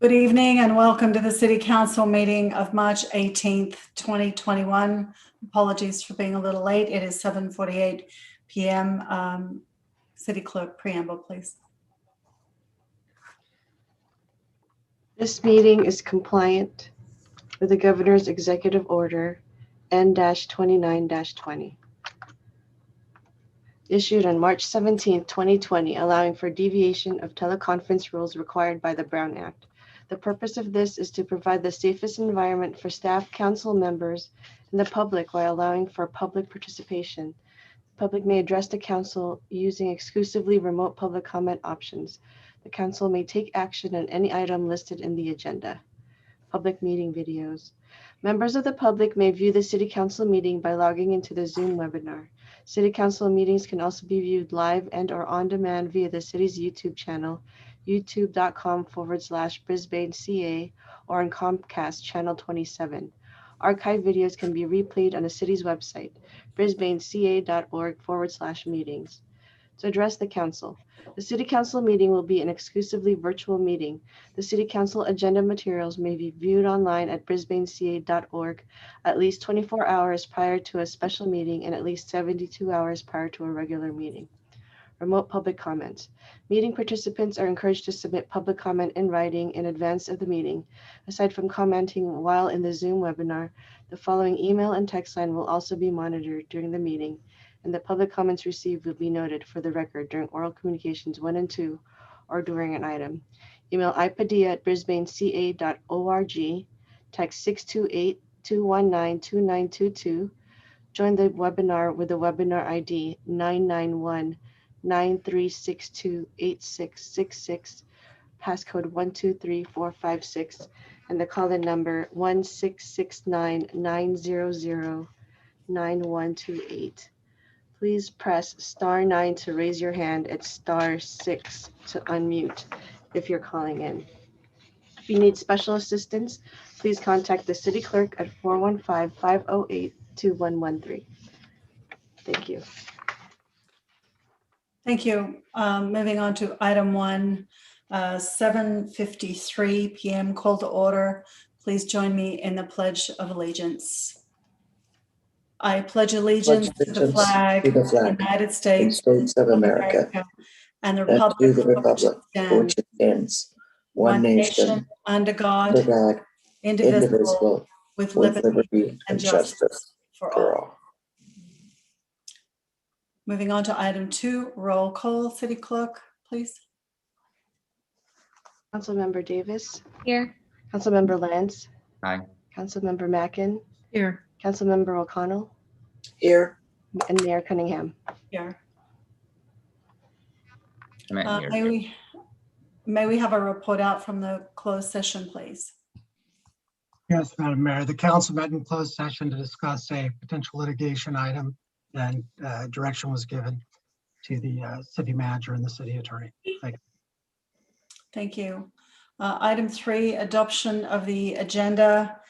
Good evening and welcome to the City Council meeting of March 18th, 2021. Apologies for being a little late. It is 7:48 p.m. City Clerk, preamble, please. This meeting is compliant with the Governor's Executive Order N-29-20, issued on March 17, 2020, allowing for deviation of teleconference rules required by the Brown Act. The purpose of this is to provide the safest environment for staff, council members, and the public while allowing for public participation. The public may address the council using exclusively remote public comment options. The council may take action on any item listed in the agenda. Public meeting videos. Members of the public may view the City Council meeting by logging into the Zoom webinar. City Council meetings can also be viewed live and/or on demand via the city's YouTube channel, youtube.com/Brisbane CA, or on Comcast Channel 27. Archive videos can be replayed on the city's website, brisbaneca.org/meetings. To address the council. The City Council meeting will be an exclusively virtual meeting. The City Council agenda materials may be viewed online at brisbaneca.org at least 24 hours prior to a special meeting and at least 72 hours prior to a regular meeting. Remote public comments. Meeting participants are encouraged to submit public comment in writing in advance of the meeting. Aside from commenting while in the Zoom webinar, the following email and text line will also be monitored during the meeting, and the public comments received will be noted for the record during oral communications 1 and 2 or during an item. Email ipadilla@brisbaneca.org, text 628-219-2922, join the webinar with the webinar ID 991-9362-8666, passcode 123456, and the call-in number 1669-900-9128. Please press *9 to raise your hand and *6 to unmute if you're calling in. If you need special assistance, please contact the City Clerk at 415-508-2113. Thank you. Thank you. Moving on to item 1, 7:53 p.m. call to order. Please join me in the Pledge of Allegiance. I pledge allegiance to the flag of the United States of America and the and to republic the republic for which it stands, one nation, under God, under God, indivisible, with with liberty and justice for all. all. Moving on to item 2, roll call. City Clerk, please. Councilmember Davis. Here. Councilmember Lance. Aye. Councilmember Mackin. Here. Councilmember O'Connell. Here. And Mayor Cunningham. Here. Here. May we have a report out from the closed session, please? Yes, Madam Mayor. The council met in closed session to discuss a potential litigation item, and direction was given to the city manager and the city attorney. Thank you. Thank you. Item 3, adoption of the agenda.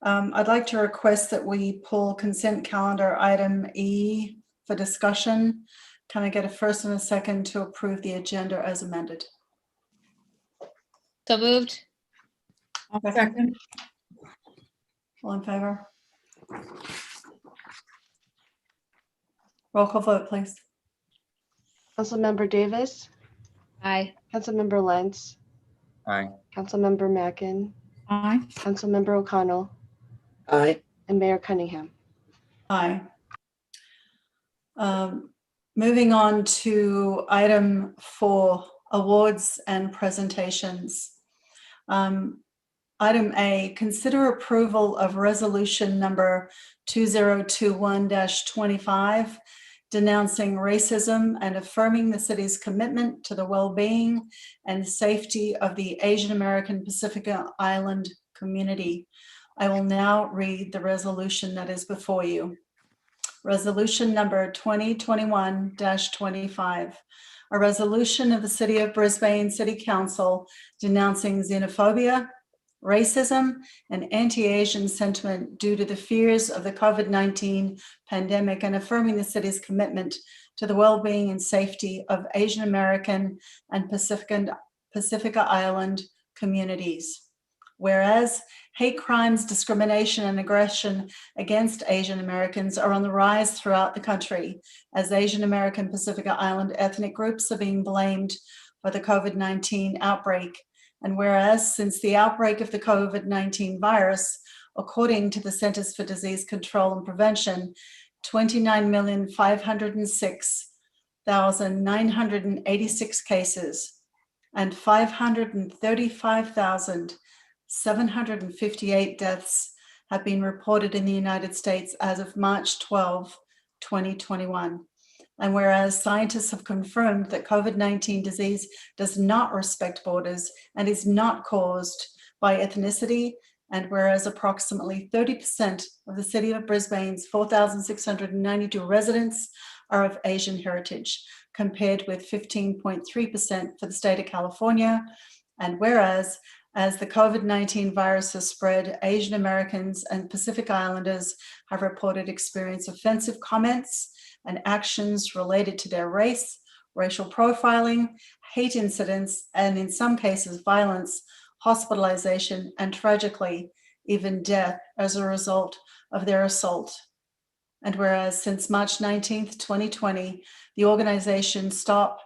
I'd like to request that we pull consent calendar item E for discussion. Can I get a first and a second to approve the agenda as amended? So moved. Second. All in favor? Roll call vote, please. Councilmember Davis. Aye. Councilmember Lentz. Aye. Councilmember Mackin. Aye. Councilmember O'Connell. Aye. And Mayor Cunningham. Aye. Moving on to item 4, awards and presentations. Item A, consider approval of resolution number 2021-25, denouncing racism and affirming the city's commitment to the well-being and safety of the Asian American Pacific Island community. I will now read the resolution that is before you. Resolution number 2021-25, a resolution of the City of Brisbane City Council denouncing xenophobia, racism, and anti-Asian sentiment due to the fears of the COVID-19 pandemic and affirming the city's commitment to the well-being and safety of Asian American and Pacific Island communities. Whereas hate crimes, discrimination, and aggression against Asian Americans are on the rise throughout the country, as Asian American Pacific Island ethnic groups are being blamed for the COVID-19 outbreak. And whereas since the outbreak of the COVID-19 virus, according to the Centers for Disease Control and Prevention, 29,506,986 cases and 535,758 deaths have been reported in the United States as of March 12, 2021. And whereas scientists have confirmed that COVID-19 disease does not respect borders and is not caused by ethnicity, and whereas approximately 30% of the city of Brisbane's 4,692 residents are of Asian heritage, compared with 15.3% for the state of California. And whereas, as the COVID-19 virus has spread, Asian Americans and Pacific Islanders have reported experience offensive comments and actions related to their race, racial profiling, hate incidents, and in some cases, violence, hospitalization, and tragically, even death as a result of their assault. And whereas since March 19th, 2020, the organization Stop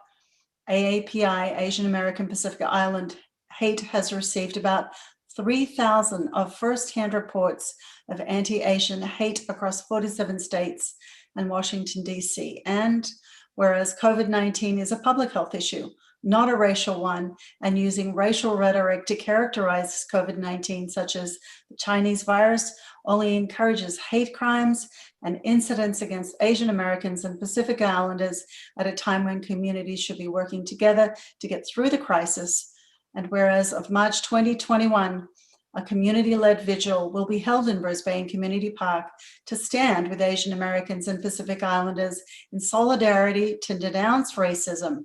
AAPI, Asian American Pacific Island Hate, has received about 3,000 of first-hand reports of anti-Asian hate across 47 states and Washington, D.C. And whereas COVID-19 is a public health issue, not a racial one, and using racial rhetoric to characterize COVID-19, such as the Chinese virus, only encourages hate crimes and incidents against Asian Americans and Pacific Islanders at a time when communities should be working together to get through the crisis. And whereas of March 2021, a community-led vigil will be held in Brisbane Community Park to stand with Asian Americans and Pacific Islanders in solidarity to denounce racism.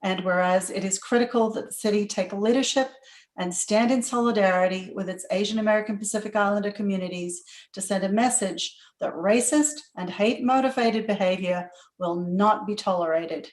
And whereas it is critical that the city take leadership and stand in solidarity with its Asian American Pacific Islander communities to send a message that racist and hate-motivated behavior will not be tolerated.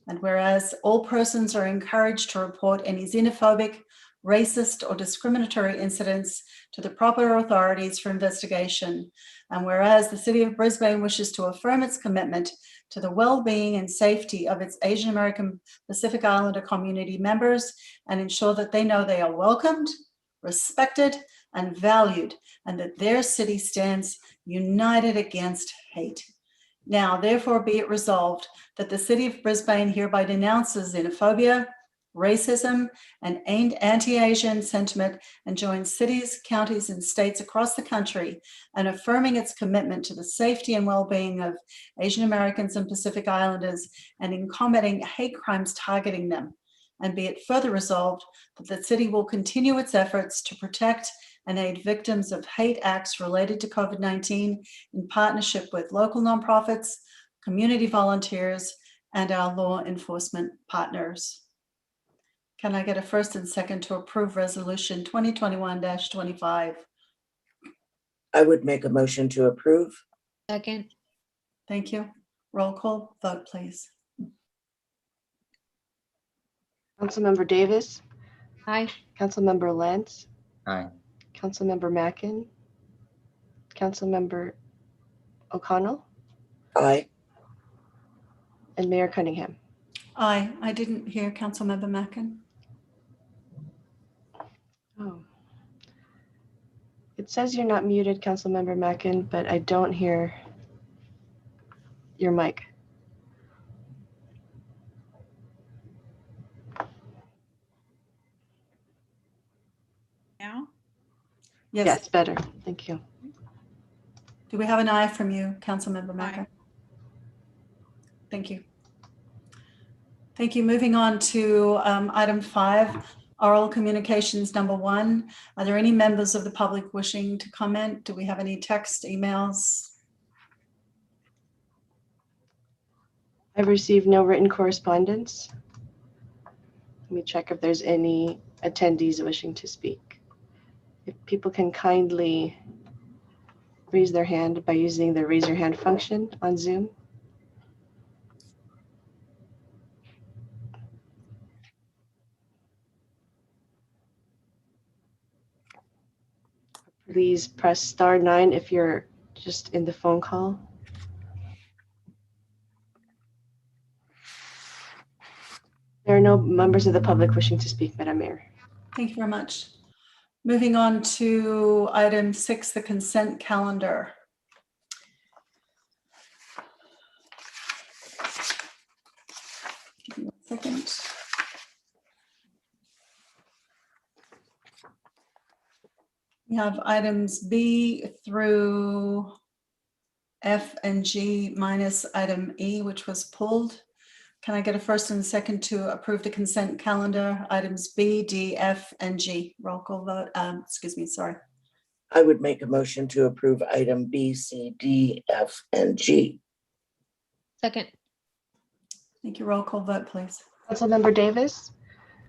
And whereas all persons are encouraged to report any xenophobic, racist, or discriminatory incidents to the proper authorities for investigation. And whereas the City of Brisbane wishes to affirm its commitment to the well-being and safety of its Asian American Pacific Islander community members and ensure that they know they are welcomed, respected, and valued, and that their city stands united against hate. Now, therefore, be it resolved that the City of Brisbane hereby denounces xenophobia, racism, and anti-Asian sentiment, and joins cities, counties, and states across the country and affirming its commitment to the safety and well-being of Asian Americans and Pacific Islanders and in combating hate crimes targeting them. And be it further resolved that the city will continue its efforts to protect and aid victims of hate acts related to COVID-19 in partnership with local nonprofits, community volunteers, and our law enforcement partners. Can I get a first and second to approve resolution 2021-25? I would make a motion to approve. Second. Thank you. Roll call vote, please. Councilmember Davis, Aye. Councilmember Lentz, Aye. Councilmember Mackin, Councilmember O'Connell, Aye. and Mayor Cunningham. Aye. I didn't hear Councilmember Mackin. Oh. It says you're not muted, Councilmember Mackin, but I don't hear your mic. Now? Yes, better. Thank you. Do we have an aye from you, Councilmember Mackin? Thank you. Thank you. Moving on to item 5, oral communications number 1. Are there any members of the public wishing to comment? Do we have any text, emails? I've received no written correspondence. Let me check if there's any attendees wishing to speak. If people can kindly raise their hand by using the raise your hand function on Zoom. please press star 9 if you're just in the phone call. There are no members of the public wishing to speak, Madam Mayor. Thank you very much. Moving on to item 6, the consent calendar. Give me 1 second. We have items B through F and G minus item E, which was pulled. Can I get a first and second to approve the consent calendar, items B, D, F, and G? Roll call vote. Sorry. I would make a motion to approve item B, C, D, F, and G. Second. Thank you. Roll call vote, please. Councilmember Davis,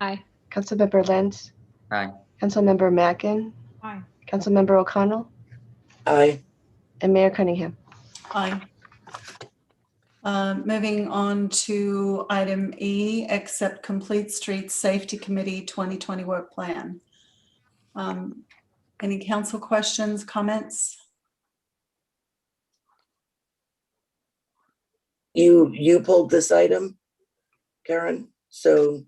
Aye. Councilmember Lentz, Aye. Councilmember Mackin, Aye. Councilmember O'Connell, Aye. and Mayor Cunningham. Aye. Moving on to item E, accept Complete Streets Safety Committee 2020 work plan. Any council questions, comments? You pulled this item, Karen, so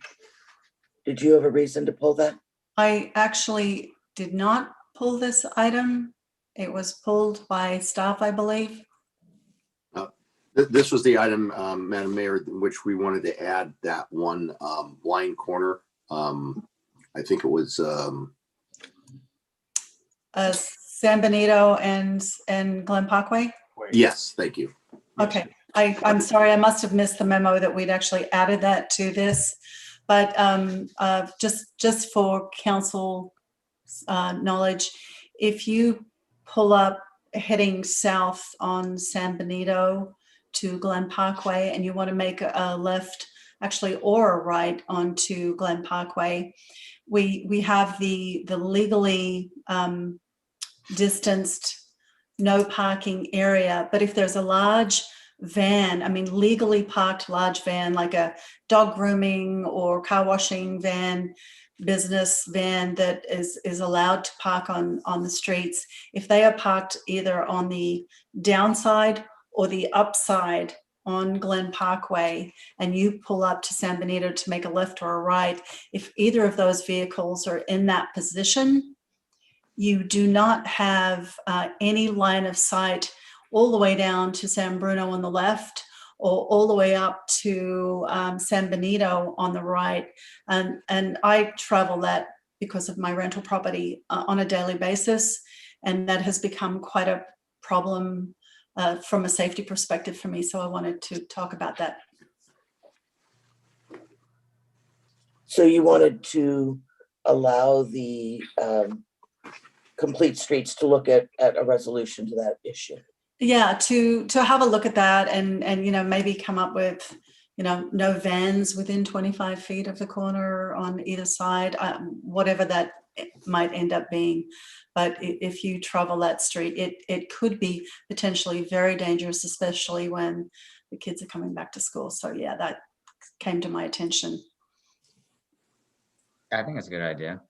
did you have a reason to pull that? I actually did not pull this item. It was pulled by staff, I believe. This was the item, Madam Mayor, in which we wanted to add that one blind corner. I think it was San Benito and Glen Parkway. yes, thank you. Okay, I'm sorry, I must have missed the memo that we'd actually added that to this. But just for council knowledge, if you pull up heading south on San Benito to Glen Parkway and you want to make a left, actually, or a right onto Glen Parkway, we have the legally distanced no parking area. But if there's a large van, I mean legally parked large van, like a dog grooming or car washing van, business van that is allowed to park on the streets, if they are parked either on the downside or the upside on Glen Parkway, and you pull up to San Benito to make a left or a right, if either of those vehicles are in that position, you do not have any line of sight all the way down to San Bruno on the left or all the way up to San Benito on the right. And I travel that because of my rental property on a daily basis. And that has become quite a problem from a safety perspective for me. So I wanted to talk about that. So you wanted to allow the Complete Streets to look at a resolution to that issue? Yeah, to have a look at that and maybe come up with no vans within 25 feet of the corner on either side, whatever that might end up being. But if you travel that street, it could be potentially very dangerous, especially when the kids are coming back to school. So yeah, that came to my attention. I think it's a good idea.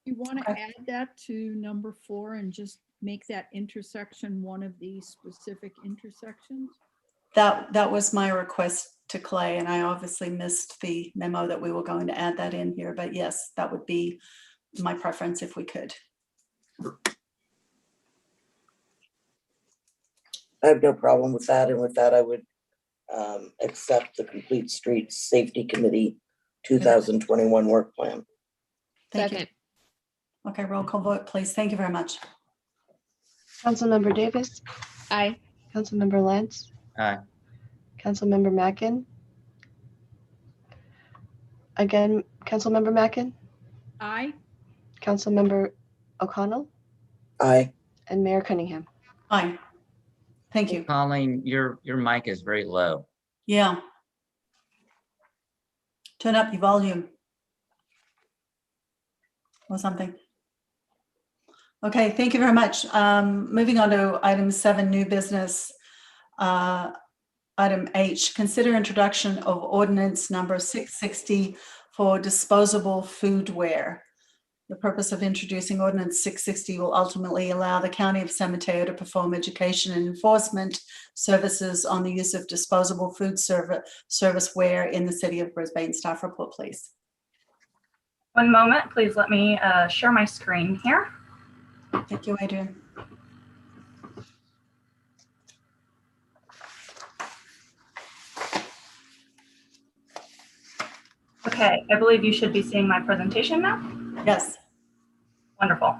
You want to add that to number 4 and just make that intersection one of these specific intersections? That was my request to Clay, and I obviously missed the memo that we were going to add that in here, but yes, that would be my preference if we could. I have no problem with that, and with that, I would accept the Complete Streets Safety Committee 2021 work plan. Thank you. Second. Okay, roll call vote, please. Thank you very much. Councilmember Davis, Aye. Councilmember Lentz, Aye. Councilmember Mackin. Again, Councilmember Mackin, Aye. Councilmember O'Connell, Aye. and Mayor Cunningham. Aye. Thank you. Colleen, your mic is very low. Yeah. Turn up your volume or something. Okay, thank you very much. Moving on to item 7, new business. Item H, consider introduction of ordinance number 660 for disposable foodware. The purpose of introducing Ordinance 660 will ultimately allow the County of San Mateo to perform education and enforcement services on the use of disposable food serviceware in the City of Brisbane. Staff report, please. One moment, please let me share my screen here. Thank you, Adrian. Okay, I believe you should be seeing my presentation now. Yes. Wonderful.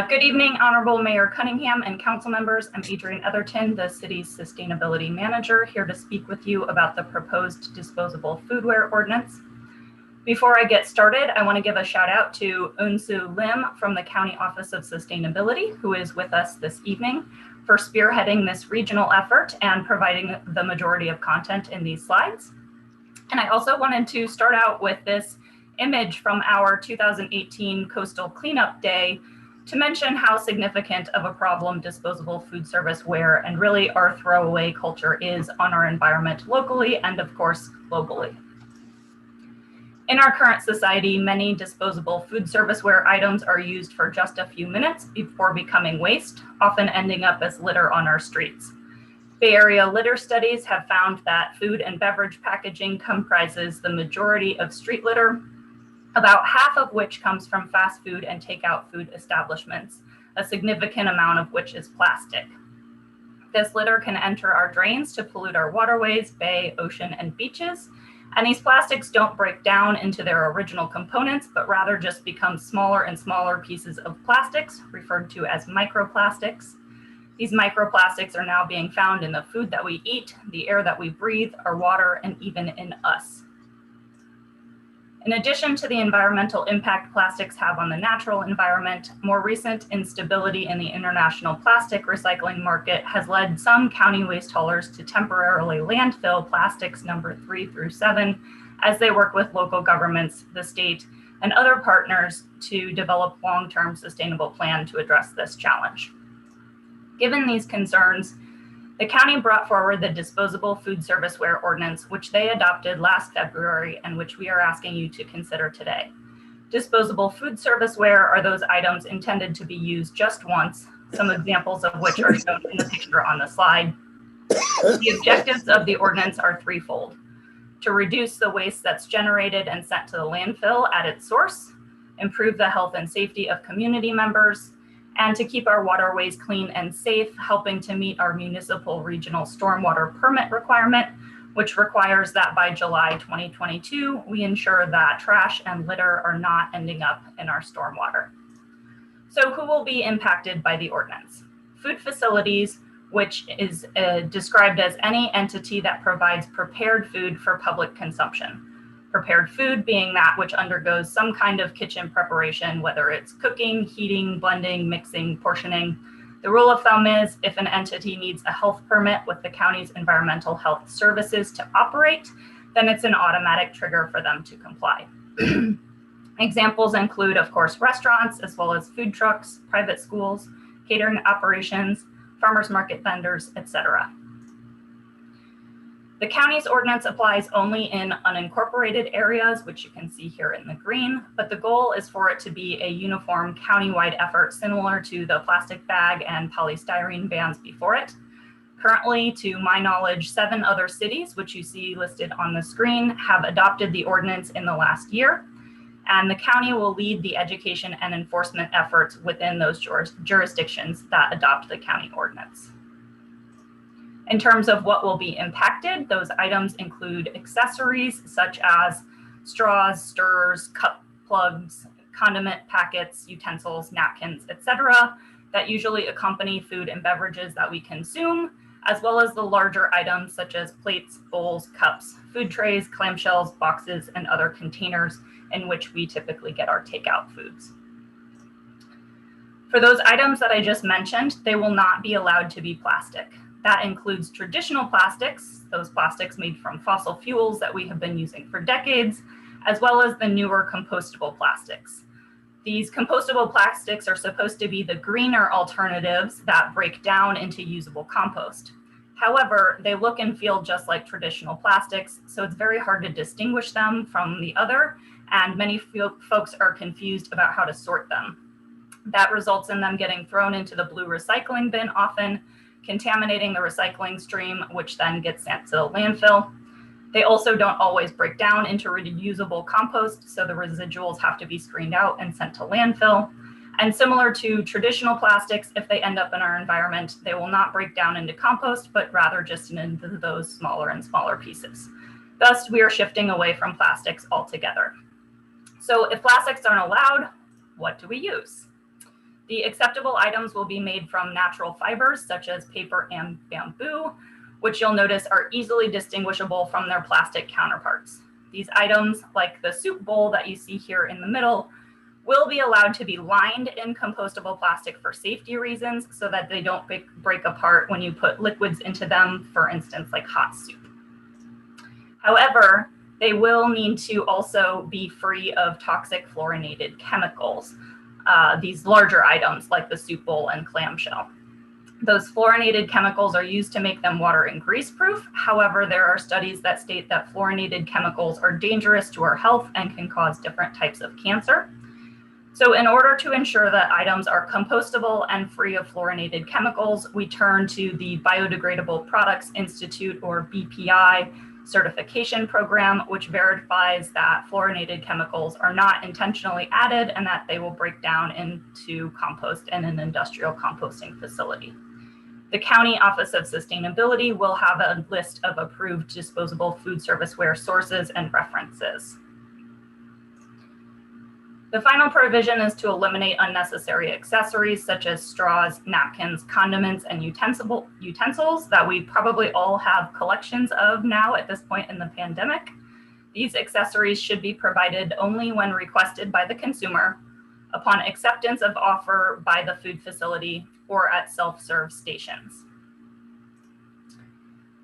Good evening, Honorable Mayor Cunningham and council members. I'm Adrienne Etherton, the city's sustainability manager, here to speak with you about the proposed disposable foodware ordinance. Before I get started, I want to give a shout out to Unsu Lim from the County Office of Sustainability, who is with us this evening, for spearheading this regional effort and providing the majority of content in these slides. And I also wanted to start out with this image from our 2018 Coastal Cleanup Day to mention how significant of a problem disposable food serviceware and really our throwaway culture is on our environment locally and of course globally. In our current society, many disposable food serviceware items are used for just a few minutes before becoming waste, often ending up as litter on our streets. Bay Area litter studies have found that food and beverage packaging comprises the majority of street litter, about half of which comes from fast food and takeout food establishments, a significant amount of which is plastic. This litter can enter our drains to pollute our waterways, bay, ocean, and beaches. And these plastics don't break down into their original components, but rather just become smaller and smaller pieces of plastics, referred to as microplastics. These microplastics are now being found in the food that we eat, the air that we breathe, our water, and even in us. In addition to the environmental impact plastics have on the natural environment, more recent instability in the international plastic recycling market has led some county waste haulers to temporarily landfill plastics number 3 through 7 as they work with local governments, the state, and other partners to develop long-term sustainable plan to address this challenge. Given these concerns, the county brought forward the disposable food serviceware ordinance, which they adopted last February and which we are asking you to consider today. Disposable food serviceware are those items intended to be used just once, some examples of which are shown in the picture on the slide. The objectives of the ordinance are threefold: to reduce the waste that's generated and sent to the landfill at its source, improve the health and safety of community members, and to keep our waterways clean and safe, helping to meet our municipal regional stormwater permit requirement, which requires that by July 2022, we ensure that trash and litter are not ending up in our stormwater. So who will be impacted by the ordinance? Food facilities, which is described as any entity that provides prepared food for public consumption. Prepared food being that which undergoes some kind of kitchen preparation, whether it's cooking, heating, blending, mixing, portioning. The rule of thumb is if an entity needs a health permit with the county's environmental health services to operate, then it's an automatic trigger for them to comply. Examples include, of course, restaurants, as well as food trucks, private schools, catering operations, farmers market vendors, etc. The county's ordinance applies only in unincorporated areas, which you can see here in the green, but the goal is for it to be a uniform countywide effort similar to the plastic bag and polystyrene bans before it. Currently, to my knowledge, 7 other cities, which you see listed on the screen, have adopted the ordinance in the last year, and the county will lead the education and enforcement efforts within those jurisdictions that adopt the county ordinance. In terms of what will be impacted, those items include accessories such as straws, stirrers, cup plugs, condiment packets, utensils, napkins, etc., that usually accompany food and beverages that we consume, as well as the larger items such as plates, bowls, cups, food trays, clamshells, boxes, and other containers in which we typically get our takeout foods. For those items that I just mentioned, they will not be allowed to be plastic. That includes traditional plastics, those plastics made from fossil fuels that we have been using for decades, as well as the newer compostable plastics. These compostable plastics are supposed to be the greener alternatives that break down into usable compost. However, they look and feel just like traditional plastics, so it's very hard to distinguish them from the other, and many folks are confused about how to sort them. That results in them getting thrown into the blue recycling bin often, contaminating the recycling stream, which then gets sent to the landfill. They also don't always break down into reusable compost, so the residuals have to be screened out and sent to landfill. And similar to traditional plastics, if they end up in our environment, they will not break down into compost, but rather just into those smaller and smaller pieces. Thus, we are shifting away from plastics altogether. So if plastics aren't allowed, what do we use? The acceptable items will be made from natural fibers such as paper and bamboo, which you'll notice are easily distinguishable from their plastic counterparts. These items, like the soup bowl that you see here in the middle, will be allowed to be lined in compostable plastic for safety reasons so that they don't break apart when you put liquids into them, for instance, like hot soup. However, they will need to also be free of toxic fluorinated chemicals, these larger items like the soup bowl and clamshell. Those fluorinated chemicals are used to make them water and grease proof. However, there are studies that state that fluorinated chemicals are dangerous to our health and can cause different types of cancer. So in order to ensure that items are compostable and free of fluorinated chemicals, we turn to the Biodegradable Products Institute, or BPI, certification program, which verifies that fluorinated chemicals are not intentionally added and that they will break down into compost in an industrial composting facility. The County Office of Sustainability will have a list of approved disposable food serviceware sources and references. The final provision is to eliminate unnecessary accessories such as straws, napkins, condiments, and utensils that we probably all have collections of now at this point in the pandemic. These accessories should be provided only when requested by the consumer, upon acceptance of offer by the food facility, or at self-serve stations.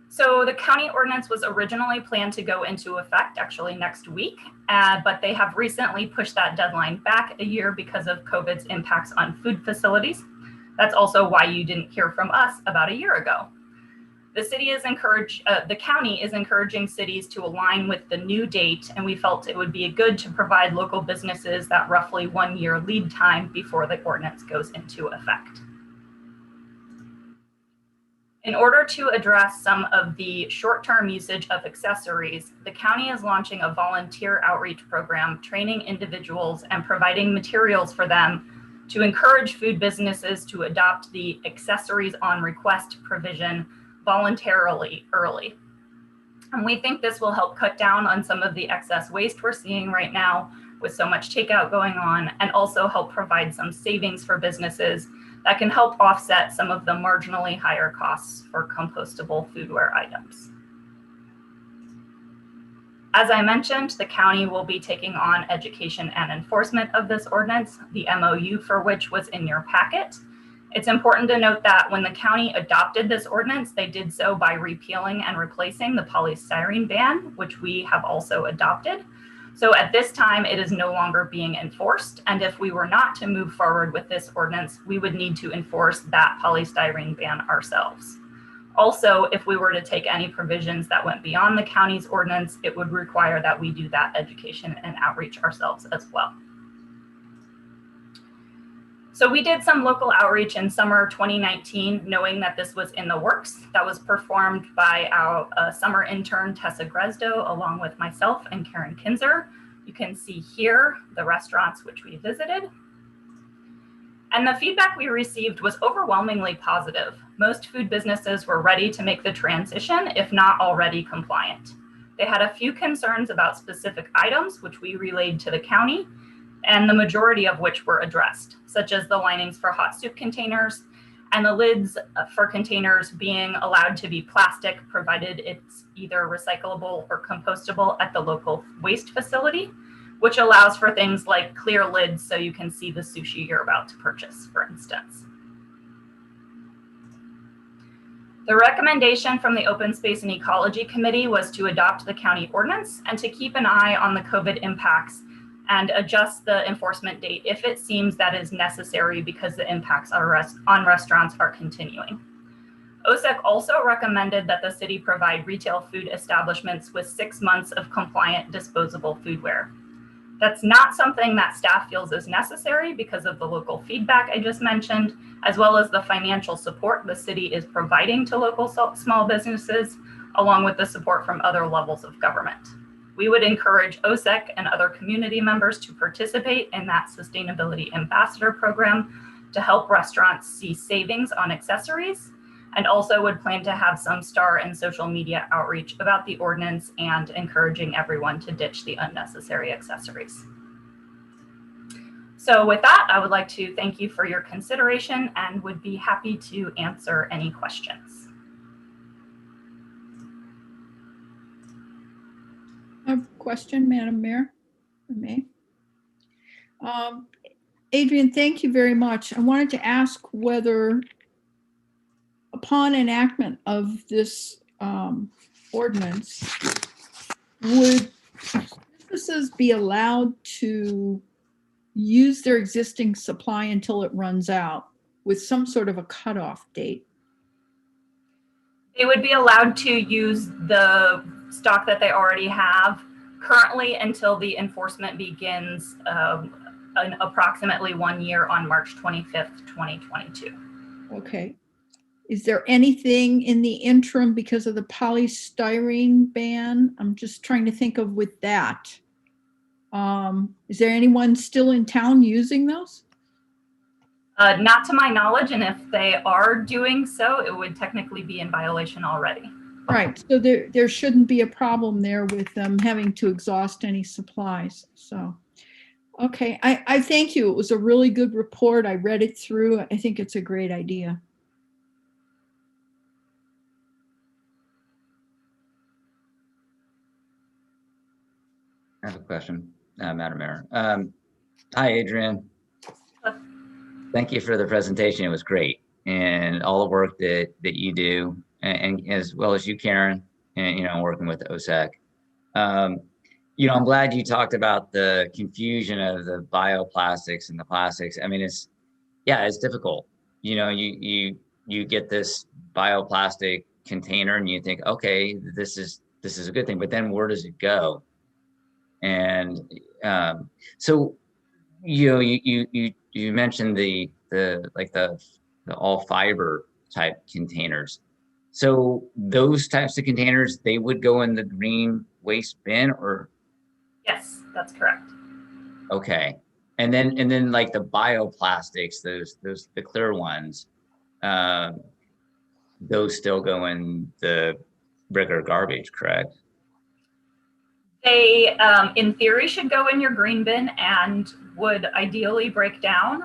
So the county ordinance was originally planned to go into effect actually next week, but they have recently pushed that deadline back a year because of COVID's impacts on food facilities. That's also why you didn't hear from us about a year ago. The county is encouraging cities to align with the new date, and we felt it would be good to provide local businesses that roughly 1 year lead time before the ordinance goes into effect. In order to address some of the short-term usage of accessories, the county is launching a volunteer outreach program, training individuals and providing materials for them to encourage food businesses to adopt the accessories on request provision voluntarily early. And we think this will help cut down on some of the excess waste we're seeing right now with so much takeout going on, and also help provide some savings for businesses that can help offset some of the marginally higher costs for compostable foodware items. As I mentioned, the county will be taking on education and enforcement of this ordinance, the MOU for which was in your packet. It's important to note that when the county adopted this ordinance, they did so by repealing and replacing the polystyrene ban, which we have also adopted. So at this time, it is no longer being enforced. And if we were not to move forward with this ordinance, we would need to enforce that polystyrene ban ourselves. Also, if we were to take any provisions that went beyond the county's ordinance, it would require that we do that education and outreach ourselves as well. So we did some local outreach in summer 2019, knowing that this was in the works. That was performed by our summer intern, Tessa Gresdo, along with myself and Karen Kinzer. You can see here the restaurants which we visited. And the feedback we received was overwhelmingly positive. Most food businesses were ready to make the transition, if not already compliant. They had a few concerns about specific items, which we relayed to the county, and the majority of which were addressed, such as the linings for hot soup containers and the lids for containers being allowed to be plastic, provided it's either recyclable or compostable at the local waste facility, which allows for things like clear lids so you can see the sushi you're about to purchase, for instance. The recommendation from the Open Space and Ecology Committee was to adopt the county ordinance and to keep an eye on the COVID impacts and adjust the enforcement date if it seems that is necessary because the impacts on restaurants are continuing. OSEC also recommended that the city provide retail food establishments with 6 months of compliant disposable foodware. That's not something that staff feels is necessary because of the local feedback I just mentioned, as well as the financial support the city is providing to local small businesses, along with the support from other levels of government. We would encourage OSEC and other community members to participate in that Sustainability Ambassador program to help restaurants see savings on accessories, and also would plan to have some star and social media outreach about the ordinance and encouraging everyone to ditch the unnecessary accessories. So with that, I would like to thank you for your consideration and would be happy to answer any questions. I have a question, Madam Mayor, if I may. Adrian, thank you very much. I wanted to ask whether upon enactment of this ordinance, would businesses be allowed to use their existing supply until it runs out with some sort of a cutoff date? They would be allowed to use the stock that they already have currently until the enforcement begins in approximately 1 year on March 25th, 2022. Okay. Is there anything in the interim because of the polystyrene ban? I'm just trying to think of with that. Is there anyone still in town using those? Not to my knowledge, and if they are doing so, it would technically be in violation already. Right, so there shouldn't be a problem there with them having to exhaust any supplies, so. Okay, I thank you. It was a really good report. I read it through. I think it's a great idea. I have a question, Madam Mayor. Hi, Adrian. Thank you for the presentation. It was great. And all the work that you do, and as well as you, Karen, and, working with OSEC. I'm glad you talked about the confusion of the bioplastics and the plastics. I mean, it's difficult. You get this bioplastic container and you think, okay, this is a good thing, but then where does it go? And so, you mentioned the all fiber type containers. So those types of containers, they would go in the green waste bin, or? Yes, that's correct. Okay. And then like the bioplastics, the clear ones, those still go in the regular garbage, correct? They, in theory, should go in your green bin and would ideally break down.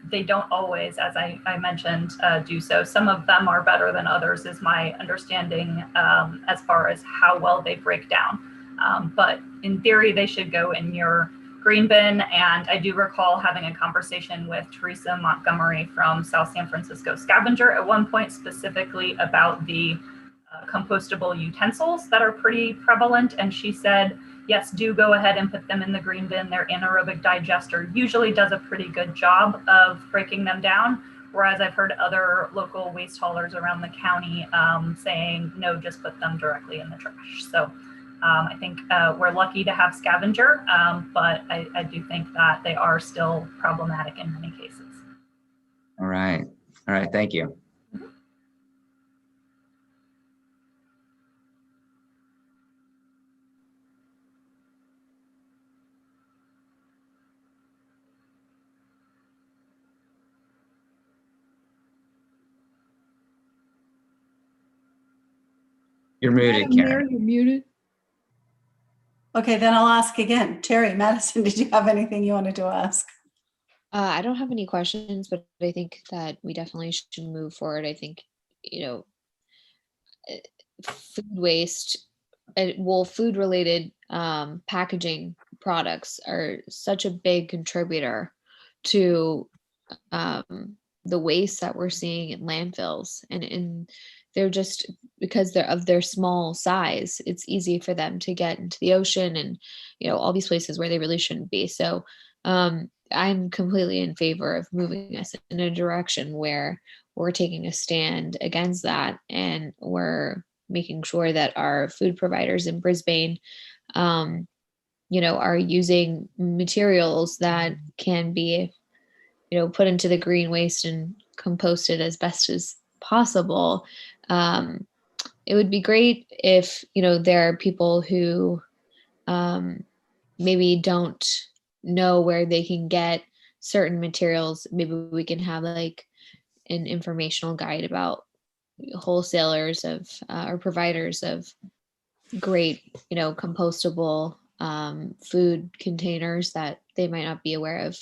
They don't always, as I mentioned, do so. Some of them are better than others, is my understanding, as far as how well they break down. But in theory, they should go in your green bin. And I do recall having a conversation with Teresa Montgomery from South San Francisco Scavenger at one point, specifically about the compostable utensils that are pretty prevalent. And she said, yes, do go ahead and put them in the green bin. Their anaerobic digester usually does a pretty good job of breaking them down. Whereas I've heard other local waste haulers around the county saying, no, just put them directly in the trash. So I think we're lucky to have Scavenger, but I do think that they are still problematic in many cases. All right. Thank you. You're muted, Madam Mayor, Karen. you're muted. Okay, then I'll ask again. Terry, Madison, did you have anything you wanted to ask? I don't have any questions, but I think that we definitely should move forward. I think, food waste, food related packaging products are such a big contributor to the waste that we're seeing in landfills, and they're just, because they're of their small size, it's easy for them to get into the ocean and all these places where they really shouldn't be. So I'm completely in favor of moving us in a direction where we're taking a stand against that, and we're making sure that our food providers in Brisbane, are using materials that can be, put into the green waste and composted as best as possible. It would be great if, there are people who maybe don't know where they can get certain materials. Maybe we can have like an informational guide about wholesalers of or providers of great, compostable food containers that they might not be aware of.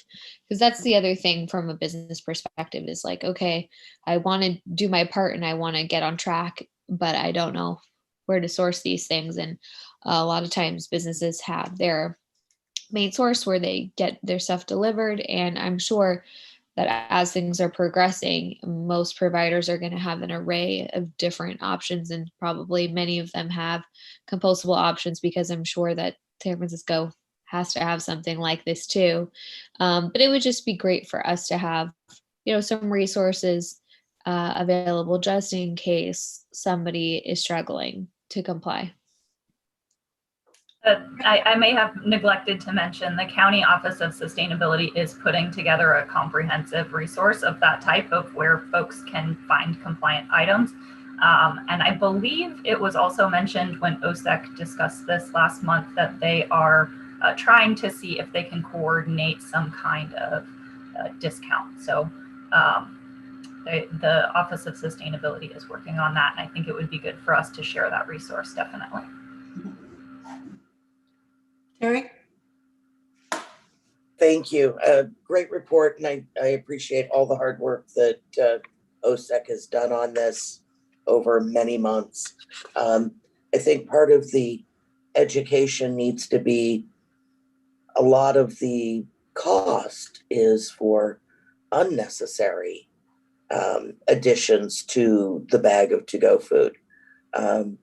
Because that's the other thing from a business perspective is like, okay, I want to do my part and I want to get on track, but I don't know where to source these things. And a lot of times businesses have their main source where they get their stuff delivered. And I'm sure that as things are progressing, most providers are going to have an array of different options, and probably many of them have compostable options, because I'm sure that San Francisco has to have something like this too. But it would just be great for us to have, some resources available just in case somebody is struggling to comply. I may have neglected to mention the County Office of Sustainability is putting together a comprehensive resource of that type of where folks can find compliant items. And I believe it was also mentioned when OSEC discussed this last month that they are trying to see if they can coordinate some kind of discount. So the Office of Sustainability is working on that. And I think it would be good for us to share that resource, definitely. Terry? Thank you. Great report, and I appreciate all the hard work that OSEC has done on this over many months. I think part of the education needs to be a lot of the cost is for unnecessary additions to the bag of to-go food. And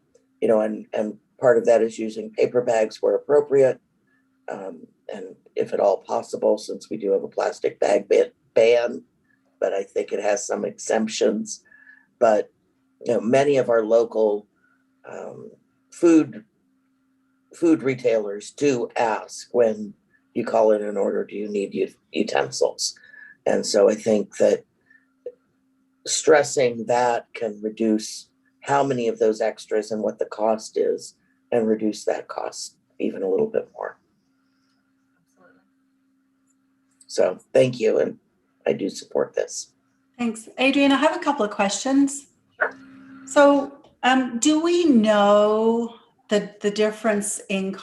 part of that is using paper bags where appropriate. And if at all possible, since we do have a plastic bag ban, but I think it has some exemptions. But many of our local food retailers do ask when you call in an order, do you need utensils? And so I think that stressing that can reduce how many of those extras and what the cost is, and reduce that cost even a little bit more. So thank you, and I do support this. Thanks. Adrian, I have a couple of questions. Sure. So do we know the difference in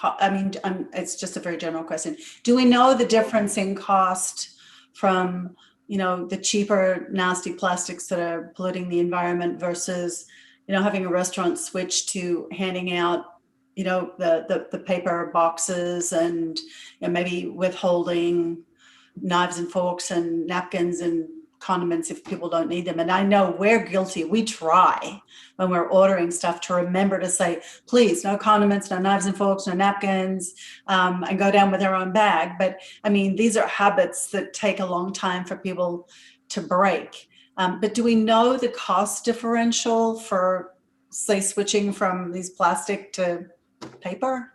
it's just a very general question. Do we know the difference in cost from, the cheaper, nasty plastics that are polluting the environment versus, having a restaurant switch to handing out, the paper boxes and maybe withholding knives and forks and napkins and condiments if people don't need them? And I know we're guilty. We try when we're ordering stuff to remember to say, please, no condiments, no knives and forks, no napkins, and go down with their own bag. But I mean, these are habits that take a long time for people to break. But do we know the cost differential for, say, switching from these plastic to paper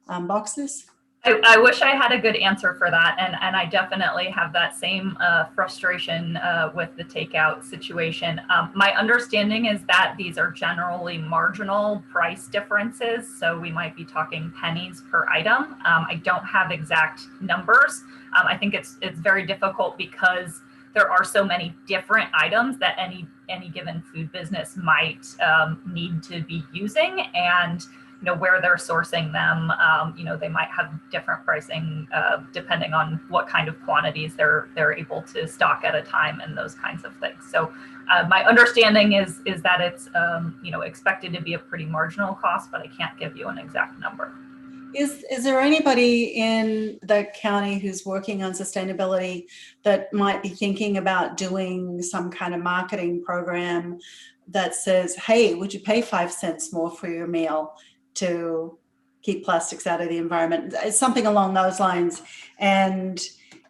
boxes? I wish I had a good answer for that. And I definitely have that same frustration with the takeout situation. My understanding is that these are generally marginal price differences. So we might be talking pennies per item. I don't have exact numbers. I think it's very difficult because there are so many different items that any given food business might need to be using, and where they're sourcing them, they might have different pricing depending on what kind of quantities they're able to stock at a time and those kinds of things. So my understanding is that it's expected to be a pretty marginal cost, but I can't give you an exact number. Is there anybody in the county who's working on sustainability that might be thinking about doing some kind of marketing program that says, hey, would you pay 5 cents more for your meal to keep plastics out of the environment? It's something along those lines. And,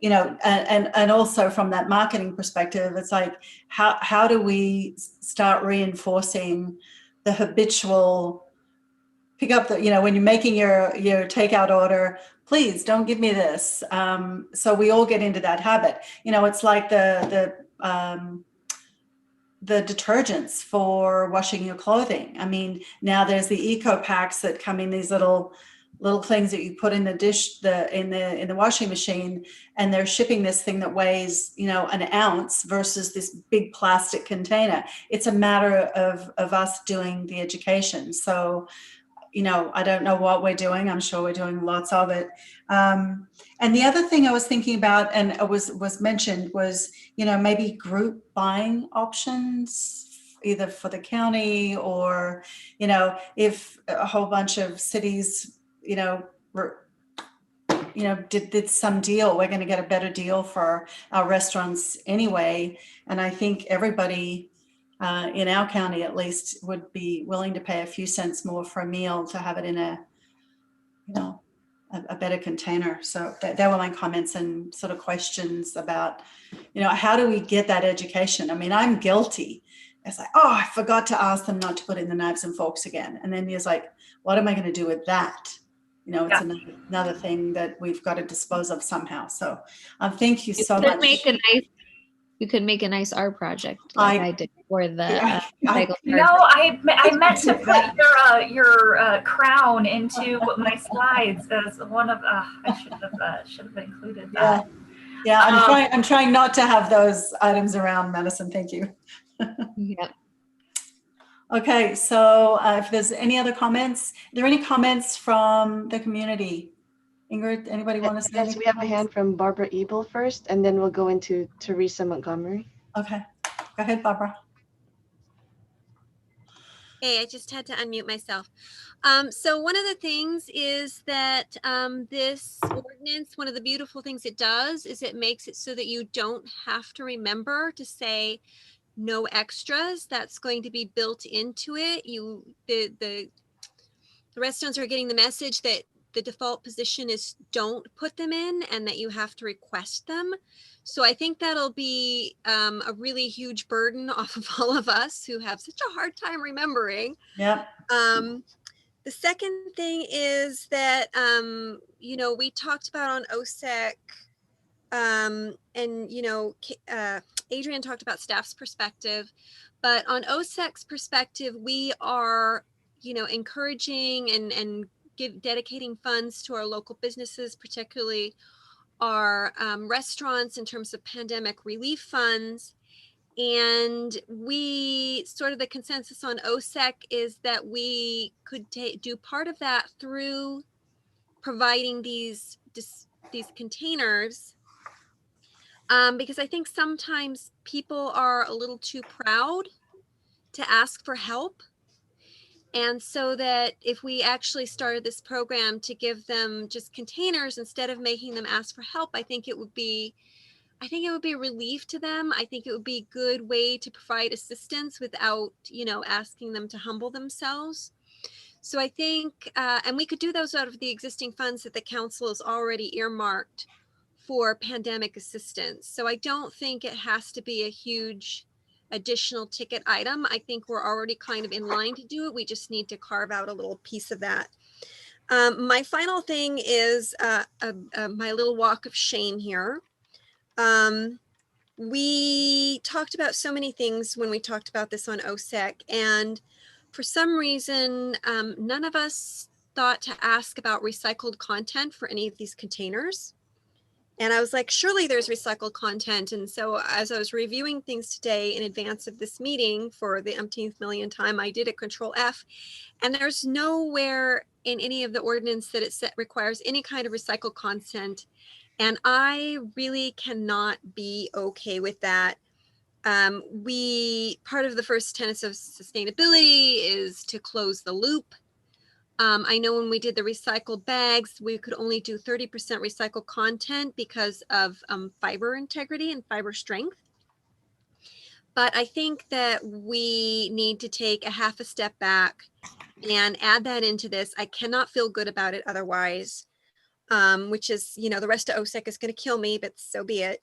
you know, and also from that marketing perspective, it's like, how do we start reinforcing the habitual pick up the, you know, when you're making your takeout order, please don't give me this. So we all get into that habit. You know, it's like the detergents for washing your clothing. I mean, now there's the eco packs that come in these little things that you put in the dish, in the washing machine, and they're shipping this thing that weighs, you know, an ounce versus this big plastic container. It's a matter of us doing the education. So, you know, I don't know what we're doing. I'm sure we're doing lots of it. And the other thing I was thinking about, and it was mentioned, was, you know, maybe group buying options, either for the county or, you know, if a whole bunch of cities, you know, did some deal, we're going to get a better deal for our restaurants anyway. And I think everybody in our county at least would be willing to pay a few cents more for a meal to have it in a, you know, a better container. So that were my comments and sort of questions about, you know, how do we get that education? I mean, I'm guilty. It's like, oh, I forgot to ask them not to put in the knives and forks again. And then there's like, what am I going to do with that? You know, it's another thing that we've got to dispose of somehow. So thank you so much. You could make a nice art project like I did for the I meant to put your crown into my slides as one of I should have included that. Yeah, I'm trying not to have those items around, Madison. Thank you. Yep. Okay, so if there's any other comments, are there any comments from the community? Ingrid, anybody want to say anything? Yes, we have a hand from Barbara Ebel first, and then we'll go into Teresa Montgomery. Okay, go ahead, Barbara. Hey, I just had to unmute myself. So one of the things is that this ordinance, one of the beautiful things it does is it makes it so that you don't have to remember to say no extras. That's going to be built into it. The restaurants are getting the message that the default position is don't put them in and that you have to request them. So I think that'll be a really huge burden off of all of us who have such a hard time remembering. Yeah. The second thing is that, you know, we talked about on OSEC and, you know, Adrian talked about staff's perspective, but on OSEC's perspective, we are, you know, encouraging and dedicating funds to our local businesses, particularly our restaurants in terms of pandemic relief funds. And we sort of the consensus on OSEC is that we could do part of that through providing these containers, because I think sometimes people are a little too proud to ask for help. And so that if we actually started this program to give them just containers instead of making them ask for help, I think it would be a relief to them. I think it would be a good way to provide assistance without, you know, asking them to humble themselves. So I think, and we could do those out of the existing funds that the council has already earmarked for pandemic assistance. So I don't think it has to be a huge additional ticket item. I think we're already kind of in line to do it. We just need to carve out a little piece of that. My final thing is my little walk of shame here. We talked about so many things when we talked about this on OSEC, and for some reason, none of us thought to ask about recycled content for any of these containers. And I was like, surely there's recycled content. And so as I was reviewing things today in advance of this meeting for the umpteenth million time, I did a Control F, and there's nowhere in any of the ordinance that it requires any kind of recycled content. And I really cannot be okay with that. Part of the first tenets of sustainability is to close the loop. I know when we did the recycled bags, we could only do 30% recycled content because of fiber integrity and fiber strength. But I think that we need to take a half a step back and add that into this. I cannot feel good about it otherwise. which is, you know, the rest of OSEC is going to kill me, but so be it.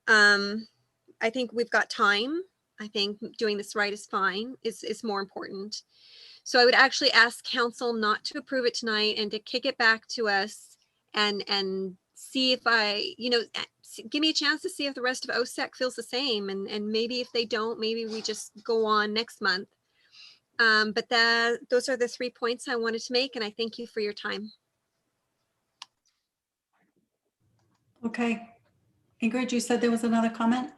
I think we've got time. I think doing this right is fine, is more important. So I would actually ask council not to approve it tonight and to kick it back to us and see if give me a chance to see if the rest of OSEC feels the same. And maybe if they don't, maybe we just go on next month. But those are the 3 points I wanted to make, and I thank you for your time. Okay. Ingrid, you said there was another comment?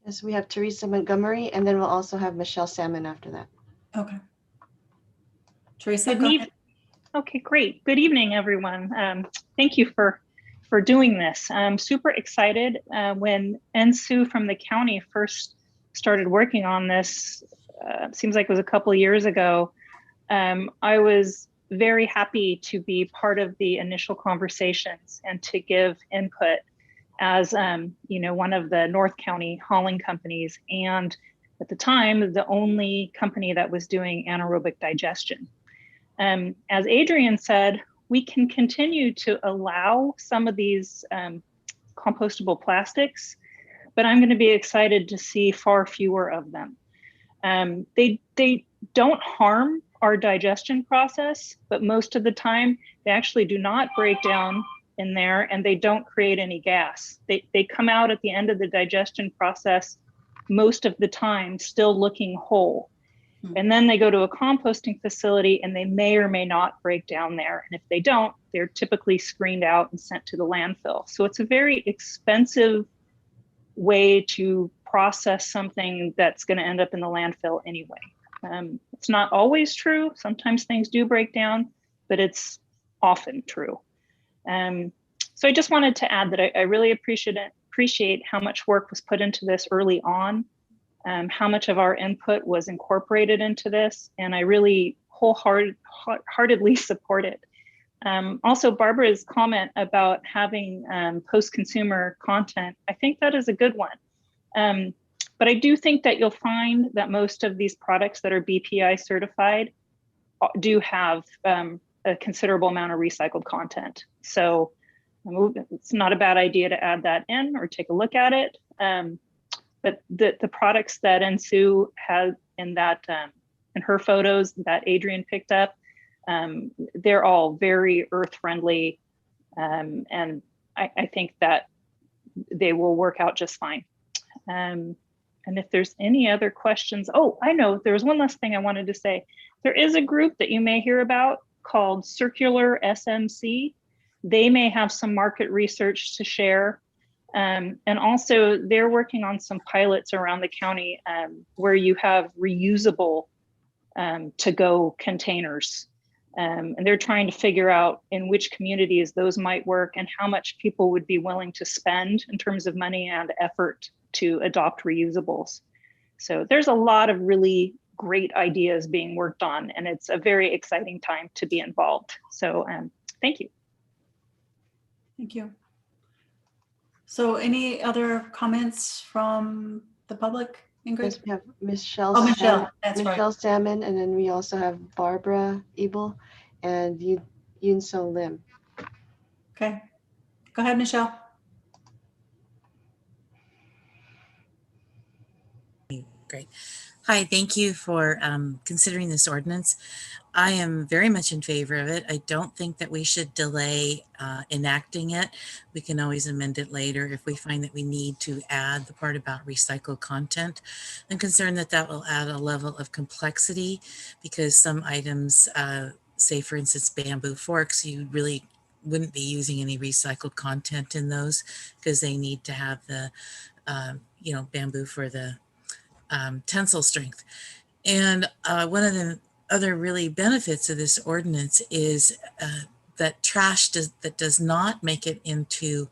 Yes, we have Teresa Montgomery, and then we'll also have Michelle Salmon after that. Okay. Teresa, Good go eve- ahead. Okay, great. Good evening, everyone. Thank you for doing this. I'm super excited. When Ensu from the county first started working on this, seems like it was a couple of years ago, I was very happy to be part of the initial conversations and to give input as one of the North County hauling companies, and at the time, the only company that was doing anaerobic digestion. As Adrian said, we can continue to allow some of these compostable plastics, but I'm going to be excited to see far fewer of them. They don't harm our digestion process, but most of the time they actually do not break down in there, and they don't create any gas. They come out at the end of the digestion process most of the time still looking whole. And then they go to a composting facility and they may or may not break down there. And if they don't, they're typically screened out and sent to the landfill. So it's a very expensive way to process something that's going to end up in the landfill anyway. It's not always true. Sometimes things do break down, but it's often true. So I just wanted to add that I really appreciate how much work was put into this early on. How much of our input was incorporated into this, and I really wholeheartedly support it. Also, Barbara's comment about having post-consumer content, I think that is a good one. But I do think that you'll find that most of these products that are BPI certified do have a considerable amount of recycled content. So it's not a bad idea to add that in or take a look at it. But the products that Ensu has in that in her photos that Adrian picked up, they're all very earth friendly, and I think that they will work out just fine. And if there's any other questions, oh, I know there was one last thing I wanted to say. There is a group that you may hear about called Circular SMC. They may have some market research to share. And also they're working on some pilots around the county where you have reusable to-go containers. And they're trying to figure out in which communities those might work and how much people would be willing to spend in terms of money and effort to adopt reusables. So there's a lot of really great ideas being worked on, and it's a very exciting time to be involved. So thank you. Thank you. So any other comments from the public, Ingrid? Yes, we have Michelle. Oh, Michelle, that's right. Michelle Salmon, and then we also have Barbara Ebel and Yoon So Lim. Okay, go ahead, Michelle. Great. Hi, thank you for considering this ordinance. I am very much in favor of it. I don't think that we should delay enacting it. We can always amend it later if we find that we need to add the part about recycled content. I'm concerned that that will add a level of complexity because some items, say for instance, bamboo forks, you really wouldn't be using any recycled content in those because they need to have the, bamboo for the tensile strength. And one of the other really benefits of this ordinance is that trash that does not make it into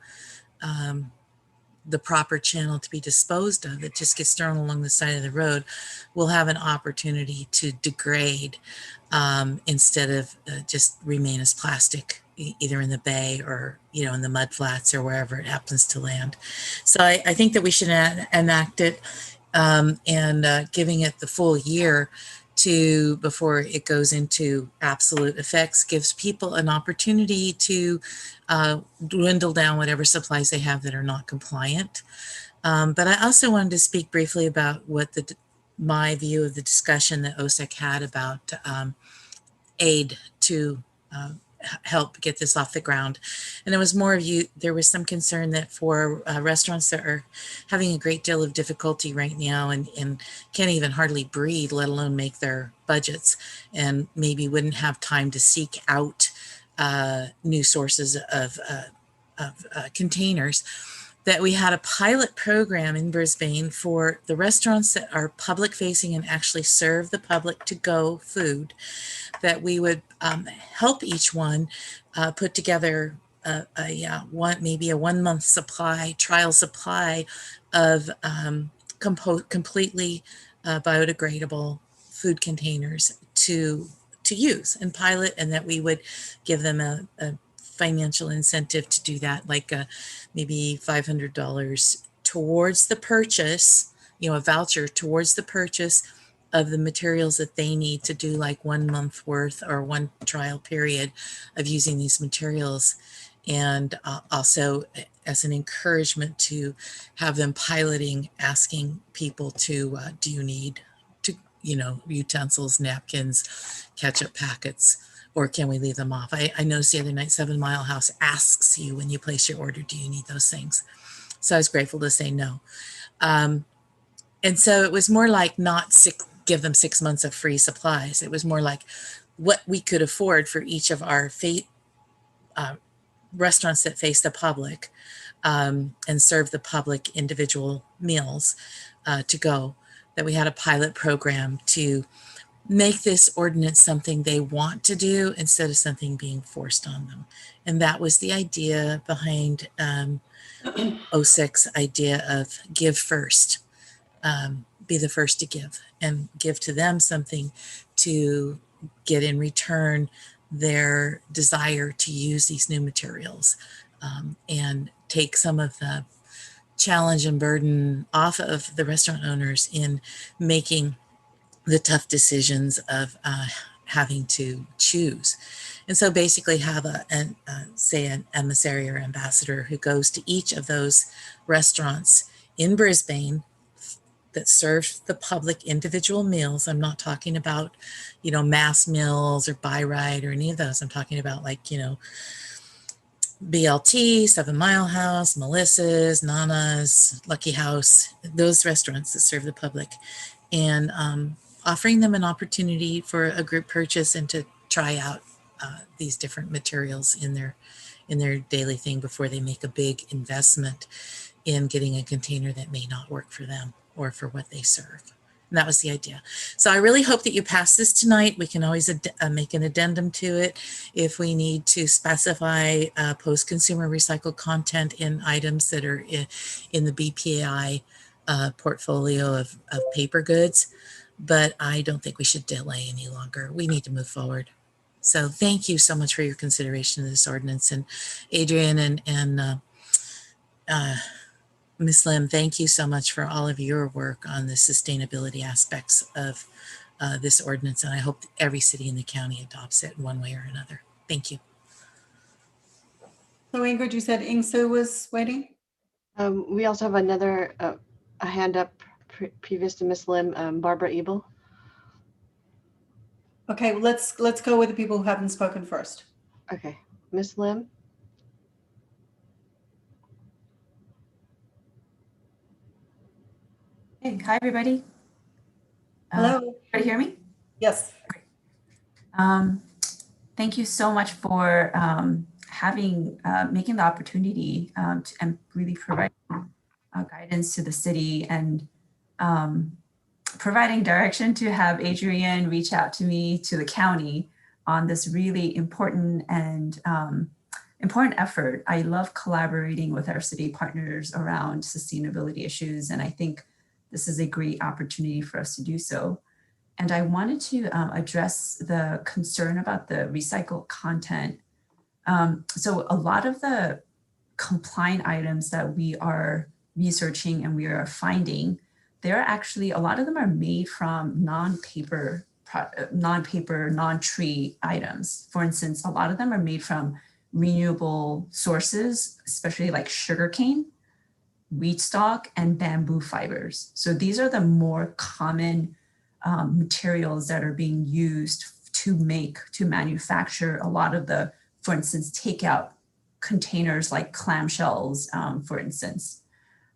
the proper channel to be disposed of, it just gets thrown along the side of the road, will have an opportunity to degrade instead of just remain as plastic, either in the bay or, in the mud flats or wherever it happens to land. So I think that we should enact it and giving it the full year before it goes into absolute effects, gives people an opportunity to dwindle down whatever supplies they have that are not compliant. But I also wanted to speak briefly about what my view of the discussion that OSEC had about aid to help get this off the ground. And it was more of there was some concern that for restaurants that are having a great deal of difficulty right now and can't even hardly breathe, let alone make their budgets, and maybe wouldn't have time to seek out new sources of containers, that we had a pilot program in Brisbane for the restaurants that are public facing and actually serve the public to go food, that we would help each one put together maybe a 1 month supply, trial supply of completely biodegradable food containers to use and pilot, and that we would give them a financial incentive to do that, like maybe $500 towards the purchase, a voucher towards the purchase of the materials that they need to do like 1 month worth or one trial period of using these materials. And also as an encouragement to have them piloting, asking people to, do you need utensils, napkins, ketchup packets, or can we leave them off? I noticed the other night 7 Mile House asks you when you place your order, do you need those things? So I was grateful to say no. And so it was more like give them 6 months of free supplies. It was more like what we could afford for each of our restaurants that face the public and serve the public individual meals to go, that we had a pilot program to make this ordinance something they want to do instead of something being forced on them. And that was the idea behind OSEC's idea of give first, be the first to give, and give to them something to get in return their desire to use these new materials, and take some of the challenge and burden off of the restaurant owners in making the tough decisions of having to choose. And so basically have an emissary or ambassador who goes to each of those restaurants in Brisbane that serve the public individual meals. I'm not talking about, mass meals or buy right or any of those. I'm talking about like, BLT, 7 Mile House, Melissa's, Nana's, Lucky House, those restaurants that serve the public, and offering them an opportunity for a group purchase and to try out these different materials in their daily thing before they make a big investment in getting a container that may not work for them or for what they serve. And that was the idea. So I really hope that you pass this tonight. We can always make an addendum to it if we need to specify post-consumer recycled content in items that are in the BPAI portfolio of paper goods. But I don't think we should delay any longer. We need to move forward. So thank you so much for your consideration of this ordinance. And Adrian and Ms. Lim, thank you so much for all of your work on the sustainability aspects of this ordinance. And I hope every city in the county adopts it one way or another. Thank you. So Ingrid, you said Ingsu was waiting? We also have another a hand up previous to Ms. Lim, Barbara Ebel. Okay, let's go with the people who haven't spoken first. Okay, Ms. Lim. Hey, hi everybody. Hello. Can you hear me? Yes. Thank you so much for making the opportunity and really providing guidance to the city and providing direction to have Adrian reach out to me, to the county, on this really important and important effort. I love collaborating with our city partners around sustainability issues, and I think this is a great opportunity for us to do so. And I wanted to address the concern about the recycled content. So a lot of the compliant items that we are researching and we are finding, they're actually, a lot of them are made from non-paper non-paper, non-tree items. For instance, a lot of them are made from renewable sources, especially like sugarcane, wheat stalk, and bamboo fibers. So these are the more common materials that are being used to manufacture a lot of the, for instance, takeout containers like clamshells, for instance.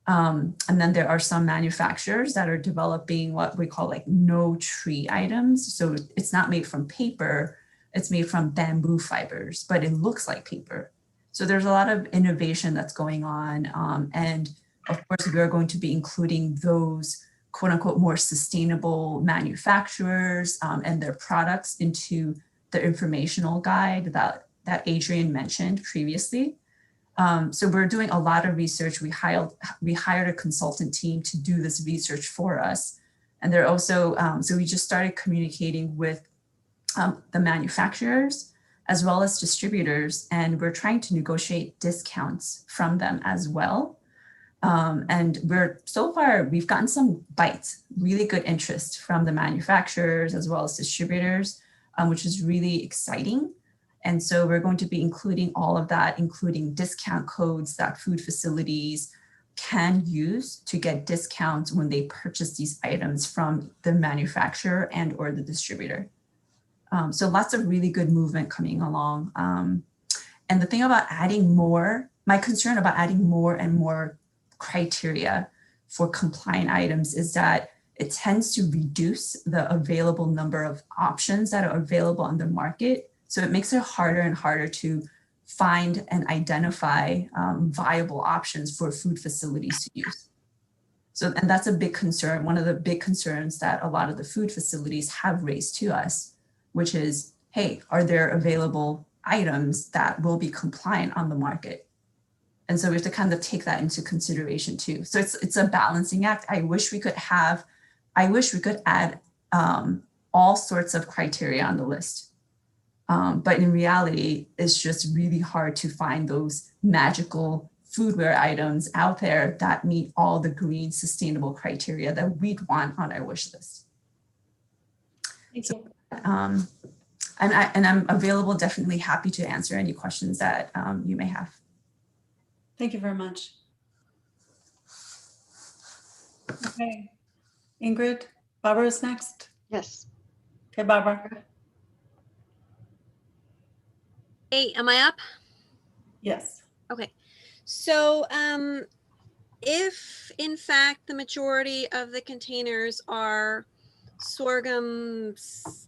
And then there are some manufacturers that are developing what we call like no tree items. So it's not made from paper, it's made from bamboo fibers, but it looks like paper. So there's a lot of innovation that's going on. And of course, we're going to be including those quote unquote more sustainable manufacturers and their products into the informational guide that Adrian mentioned previously. So we're doing a lot of research. We hired a consultant team to do this research for us. And they're also, so we just started communicating with the manufacturers as well as distributors, and we're trying to negotiate discounts from them as well. And so far, we've gotten some bites, really good interest from the manufacturers as well as distributors, which is really exciting. And so we're going to be including all of that, including discount codes that food facilities can use to get discounts when they purchase these items from the manufacturer and or the distributor. So lots of really good movement coming along. And the thing about adding more, my concern about adding more and more criteria for compliant items is that it tends to reduce the available number of options that are available on the market. So it makes it harder and harder to find and identify viable options for food facilities to use. So, and that's a big concern, one of the big concerns that a lot of the food facilities have raised to us, which is, hey, are there available items that will be compliant on the market? And so we have to kind of take that into consideration too. So it's a balancing act. I wish we could add all sorts of criteria on the list. But in reality, it's just really hard to find those magical foodware items out there that meet all the green sustainable criteria that we'd want on our wish list. Thank you. So, and I'm available, definitely happy to answer any questions that you may have. Thank you very much. Okay, Ingrid, Barbara's next. Yes. Okay, Barbara. Hey, am I up? Yes. Okay. So if in fact the majority of the containers are sorghum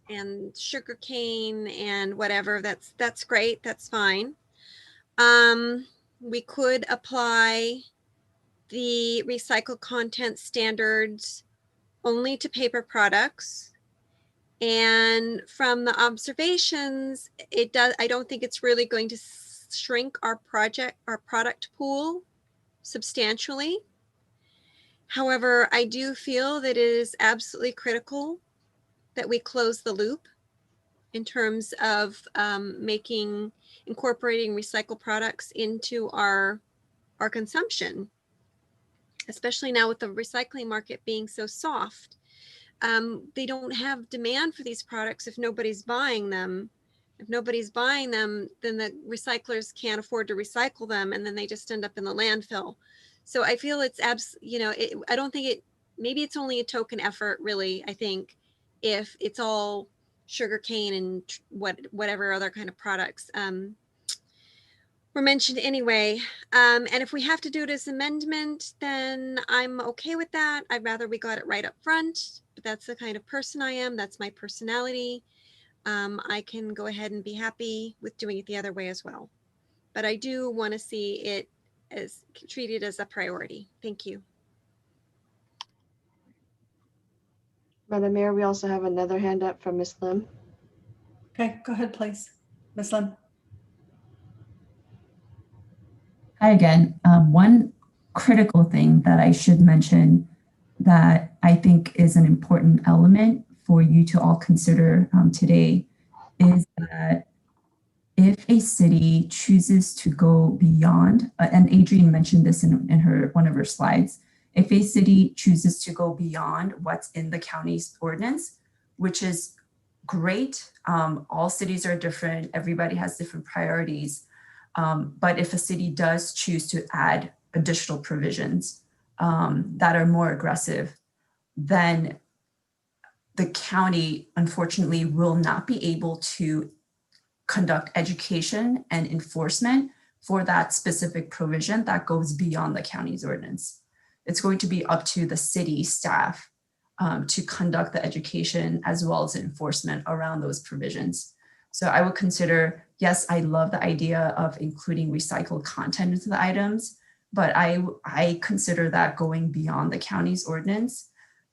and sugarcane and whatever, that's great, that's fine. We could apply the recycled content standards only to paper products. And from the observations, I don't think it's really going to shrink our product pool substantially. However, I do feel that it is absolutely critical that we close the loop in terms of incorporating recycled products into our consumption, especially now with the recycling market being so soft. They don't have demand for these products if nobody's buying them. If nobody's buying them, then the recyclers can't afford to recycle them, and then they just end up in the landfill. So I feel it's I don't think maybe it's only a token effort, really, I think, if it's all sugarcane and whatever other kind of products were mentioned anyway. And if we have to do it as amendment, then I'm okay with that. I'd rather we got it right up front, but that's the kind of person I am. That's my personality. I can go ahead and be happy with doing it the other way as well. But I do want to see it as treated as a priority. Thank you. Madam Mayor, we also have another hand up from Ms. Lim. Okay, go ahead, please. Ms. Lim. Hi again. One critical thing that I should mention that I think is an important element for you to all consider today is that if a city chooses to go beyond, and Adrienne mentioned this in one of her slides, if a city chooses to go beyond what's in the county's ordinance, which is great. All cities are different. Everybody has different priorities. But if a city does choose to add additional provisions that are more aggressive, then the county, unfortunately, will not be able to conduct education and enforcement for that specific provision that goes beyond the county's ordinance. It's going to be up to the city staff to conduct the education as well as enforcement around those provisions. So I would consider, yes, I love the idea of including recycled content into the items, but I consider that going beyond the county's ordinance.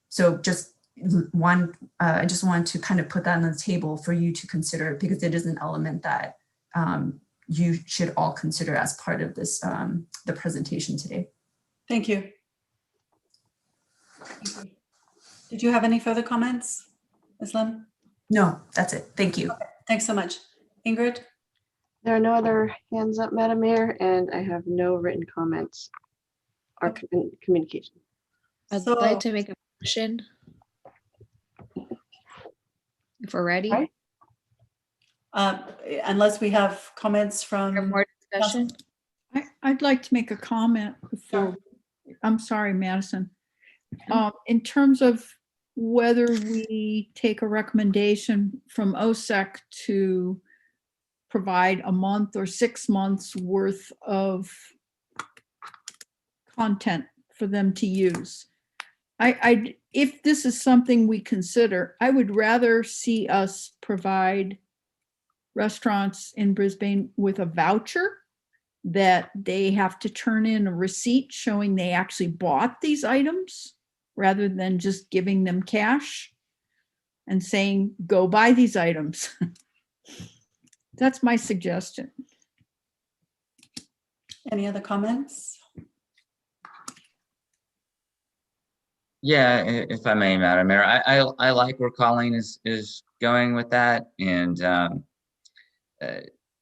So just I just want to kind of put that on the table for you to consider, because it is an element that you should all consider as part of this, the presentation today. Thank you. Did you have any further comments, Ms. Lim? No, that's it. Thank you. Okay, thanks so much. Ingrid? There are no other hands up, Madam Mayor, and I have no written comments or communication. I'd like to make a motion. If we're ready. Right. Unless we have comments from More discussion. I'd like to make a comment before. I'm sorry, Madison. In terms of whether we take a recommendation from OSEC to provide a month or 6 months worth of content for them to use. If this is something we consider, I would rather see us provide restaurants in Brisbane with a voucher that they have to turn in a receipt showing they actually bought these items, rather than just giving them cash and saying, go buy these items. That's my suggestion. Any other comments? Yeah, if I may, Madam Mayor, I like where Colleen is going with that. And,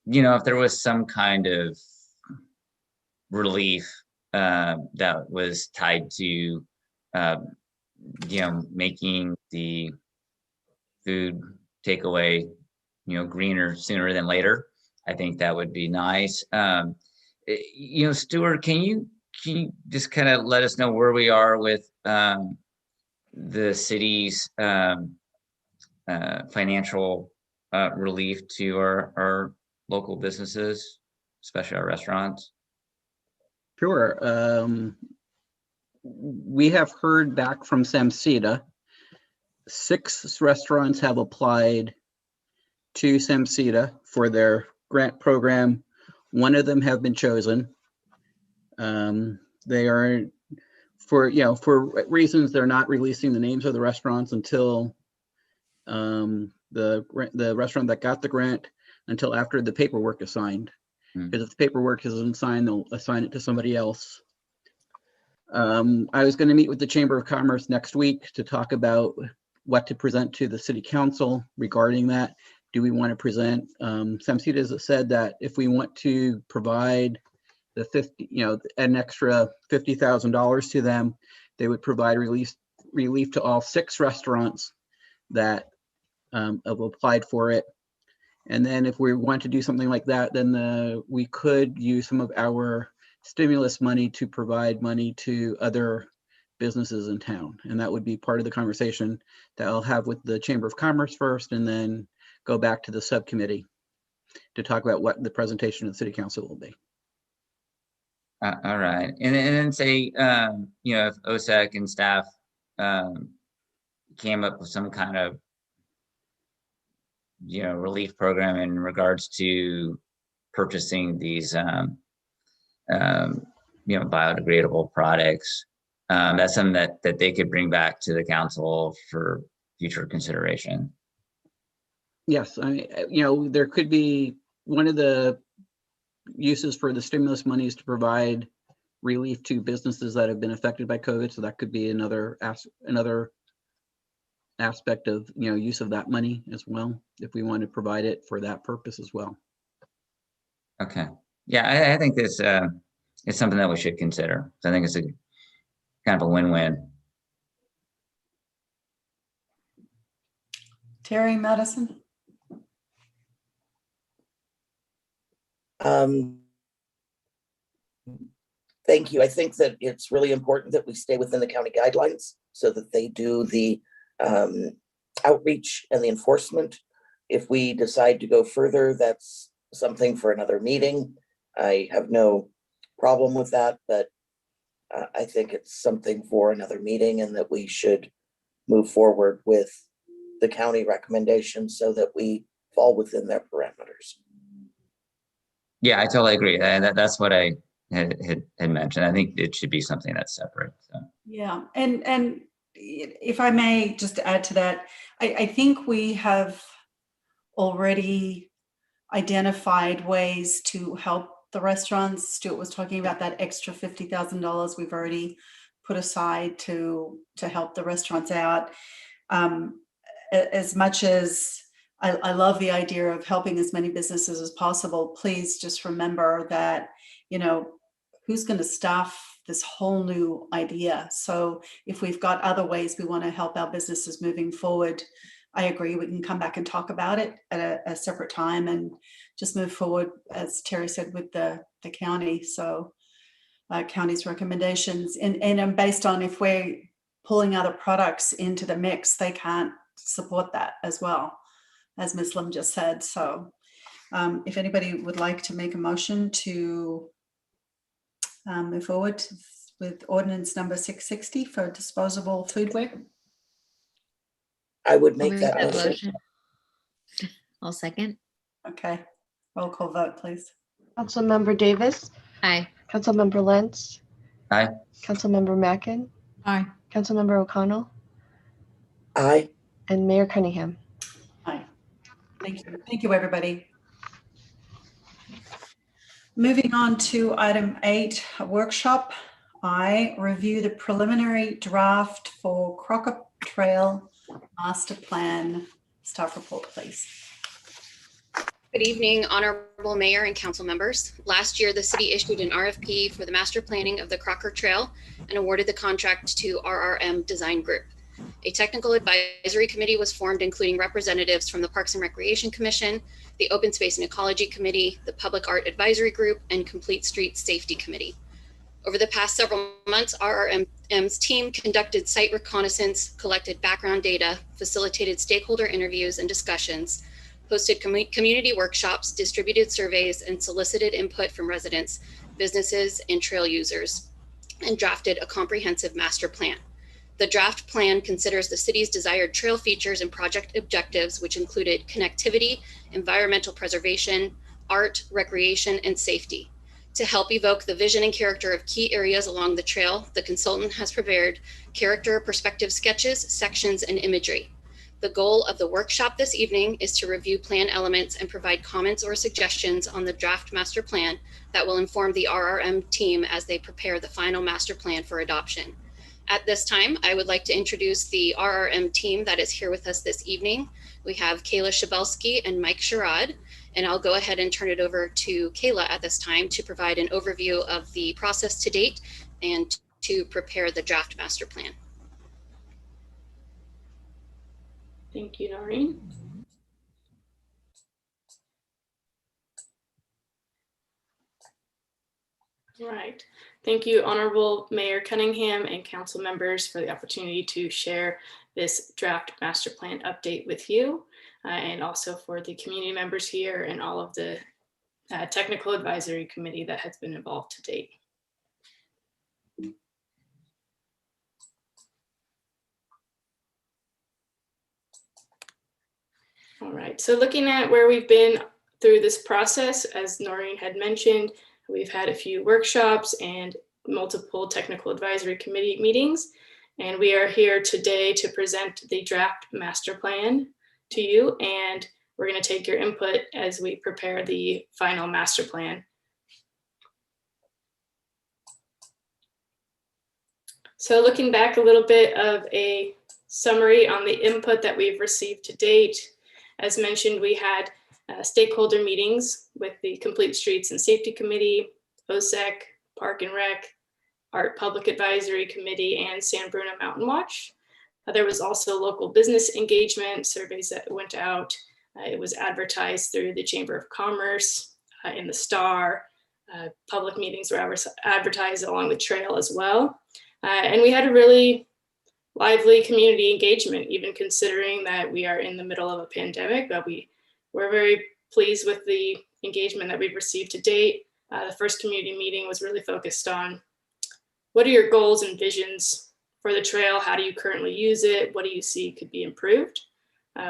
you know, if there was some kind of relief that was tied to, you know, making the food takeaway, you know, greener sooner than later, I think that would be nice. You know, Stuart, can you just kind of let us know where we are with the city's financial relief to our local businesses, especially our restaurants? Sure. We have heard back from Samsida. 6 restaurants have applied to Samsida for their grant program. 1 of them have been chosen. They are, for reasons, they're not releasing the names of the restaurants until the restaurant that got the grant, until after the paperwork is signed. Because if the paperwork isn't signed, they'll assign it to somebody else. I was going to meet with the Chamber of Commerce next week to talk about what to present to the City Council regarding that. Do we want to present? Samsida has said that if we want to provide the an extra $50,000 to them, they would provide relief to all 6 restaurants that have applied for it. And then if we want to do something like that, then we could use some of our stimulus money to provide money to other businesses in town. And that would be part of the conversation that I'll have with the Chamber of Commerce first, and then go back to the subcommittee to talk about what the presentation of the City Council will be. All right. And then say, you know, if OSEC and staff came up with some kind of, you know, relief program in regards to purchasing these, you know, biodegradable products. That's something that they could bring back to the council for future consideration. Yes, you know, there could be one of the uses for the stimulus money is to provide relief to businesses that have been affected by COVID. So that could be another aspect of, you know, use of that money as well, if we want to provide it for that purpose as well. Okay. Yeah, I think this is something that we should consider. So I think it's a kind of a win-win. Terry Madison? Thank you. I think that it's really important that we stay within the county guidelines so that they do the outreach and the enforcement. If we decide to go further, that's something for another meeting. I have no problem with that, but I think it's something for another meeting, and that we should move forward with the county recommendations so that we fall within their parameters. Yeah, I totally agree. And that's what I had mentioned. I think it should be something that's separate. So. Yeah, and if I may just add to that, I think we have already identified ways to help the restaurants. Stuart was talking about that extra $50,000 we've already put aside to help the restaurants out. As much as I love the idea of helping as many businesses as possible, please just remember that, you know, who's going to staff this whole new idea? So if we've got other ways we want to help our businesses moving forward, I agree, we can come back and talk about it at a separate time and just move forward, as Terry said, with the county. So county's recommendations, and based on if we're pulling other products into the mix, they can't support that as well, as Ms. Lim just said. So if anybody would like to make a motion to move forward with ordinance number 660 for disposable foodware. I would make that motion. I'll second. Okay, roll call vote, please. Councilmember Davis, Aye. Councilmember Lentz, Aye. Councilmember Mackin, Aye. Councilmember O'Connell, Aye. and Mayor Cunningham. Aye. Thank you, everybody. Moving on to item 8, a workshop. I review the preliminary draft for Crocker Trail Master Plan. Staff report, please. Good evening, Honorable Mayor and Council members. Last year, the city issued an RFP for the master planning of the Crocker Trail and awarded the contract to RRM Design Group. A technical advisory committee was formed, including representatives from the Parks and Recreation Commission, the Open Space and Ecology Committee, the Public Art Advisory Group, and Complete Street Safety Committee. Over the past several months, RRM's team conducted site reconnaissance, collected background data, facilitated stakeholder interviews and discussions, hosted community workshops, distributed surveys, and solicited input from residents, businesses, and trail users, and drafted a comprehensive master plan. The draft plan considers the city's desired trail features and project objectives, which included connectivity, environmental preservation, art, recreation, and safety. To help evoke the vision and character of key areas along the trail, the consultant has prepared character perspective sketches, sections, and imagery. The goal of the workshop this evening is to review plan elements and provide comments or suggestions on the draft master plan that will inform the RRM team as they prepare the final master plan for adoption. At this time, I would like to introduce the RRM team that is here with us this evening. We have Kayla Shabelsky and Mike Sherrod, and I'll go ahead and turn it over to Kayla at this time to provide an overview of the process to date and to prepare the draft master plan. Thank you, Noreen. All right. Thank you, Honorable Mayor Cunningham and council members, for the opportunity to share this draft master plan update with you, and also for the community members here and all of the technical advisory committee that has been involved to date. All right, so looking at where we've been through this process, as Noreen had mentioned, we've had a few workshops and multiple technical advisory committee meetings, and we are here today to present the draft master plan to you, and we're going to take your input as we prepare the final master plan. So looking back a little bit of a summary on the input that we've received to date. As mentioned, we had stakeholder meetings with the Complete Streets and Safety Committee, OSEC, Park and Rec, Art Public Advisory Committee, and San Bruno Mountain Watch. There was also local business engagement surveys that went out. It was advertised through the Chamber of Commerce, in the Star. Public meetings were advertised along the trail as well. And we had a really lively community engagement, even considering that we are in the middle of a pandemic, but we're very pleased with the engagement that we've received to date. The first community meeting was really focused on what are your goals and visions for the trail? How do you currently use it? What do you see could be improved?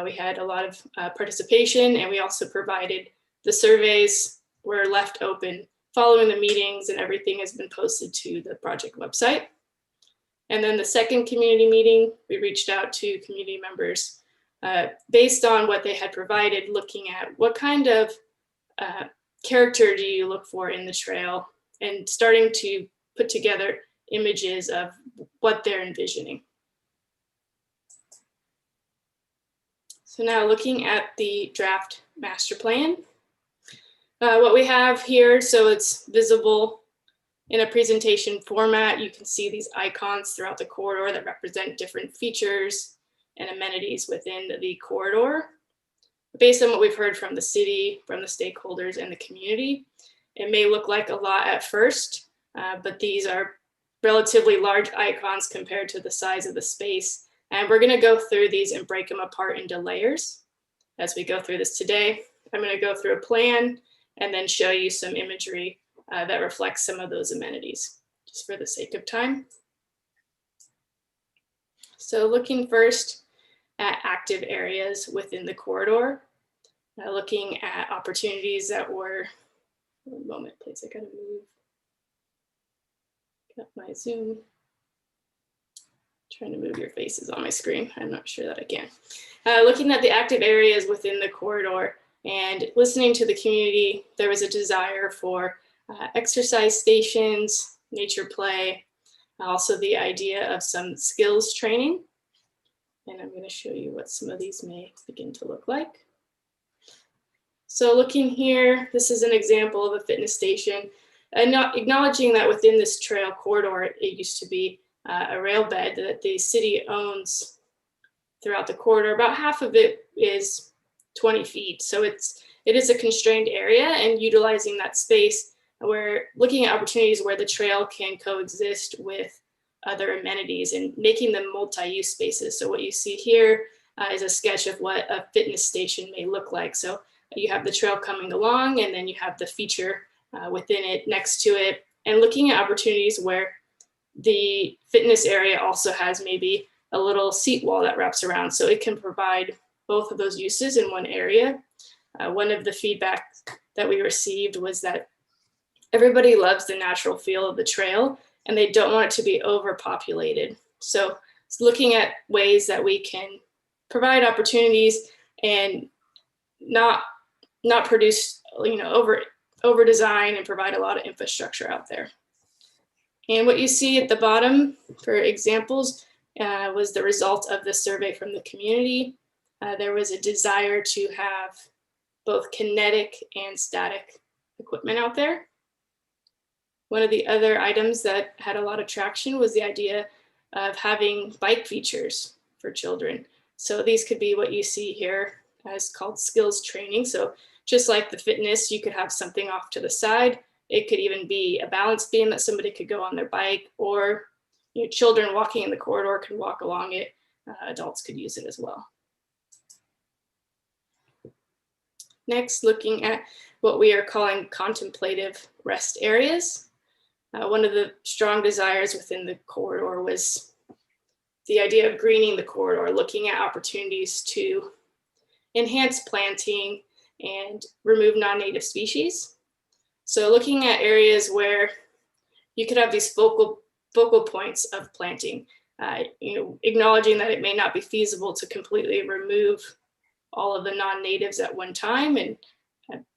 We had a lot of participation, and we also provided the surveys were left open following the meetings, and everything has been posted to the project website. And then the second community meeting, we reached out to community members based on what they had provided, looking at what kind of character do you look for in the trail, and starting to put together images of what they're envisioning. So now looking at the draft master plan, what we have here, so it's visible in a presentation format. You can see these icons throughout the corridor that represent different features and amenities within the corridor. Based on what we've heard from the city, from the stakeholders and the community, it may look like a lot at first, but these are relatively large icons compared to the size of the space. And we're gonna go through these and break them apart into layers. As we go through this today, I'm gonna go through a plan and then show you some imagery that reflects some of those amenities, just for the sake of time. So looking first at active areas within the corridor, looking at opportunities that were, one moment please, I gotta move up my Zoom. Trying to move your faces on my screen. I'm not sure that I can. Looking at the active areas within the corridor and listening to the community, there was a desire for exercise stations, nature play, also the idea of some skills training. And I'm going to show you what some of these may begin to look like. So looking here, this is an example of a fitness station. And acknowledging that within this trail corridor, it used to be a rail bed that the city owns throughout the corridor. About half of it is 20 feet. So it is a constrained area, and utilizing that space, we're looking at opportunities where the trail can coexist with other amenities and making them multi-use spaces. So what you see here is a sketch of what a fitness station may look like. So you have the trail coming along, and then you have the feature within it, next to it, and looking at opportunities where the fitness area also has maybe a little seat wall that wraps around, so it can provide both of those uses in one area. One of the feedback that we received was that everybody loves the natural feel of the trail, and they don't want it to be overpopulated. So it's looking at ways that we can provide opportunities and not produce, over design and provide a lot of infrastructure out there. And what you see at the bottom for examples was the result of the survey from the community. There was a desire to have both kinetic and static equipment out there. One of the other items that had a lot of traction was the idea of having bike features for children. So these could be what you see here as called skills training. So just like the fitness, you could have something off to the side. It could even be a balance beam that somebody could go on their bike, or children walking in the corridor can walk along it. Adults could use it as well. Next, looking at what we are calling contemplative rest areas. One of the strong desires within the corridor was the idea of greening the corridor, looking at opportunities to enhance planting and remove non-native species. So looking at areas where you could have these focal points of planting, acknowledging that it may not be feasible to completely remove all of the non-natives at one time and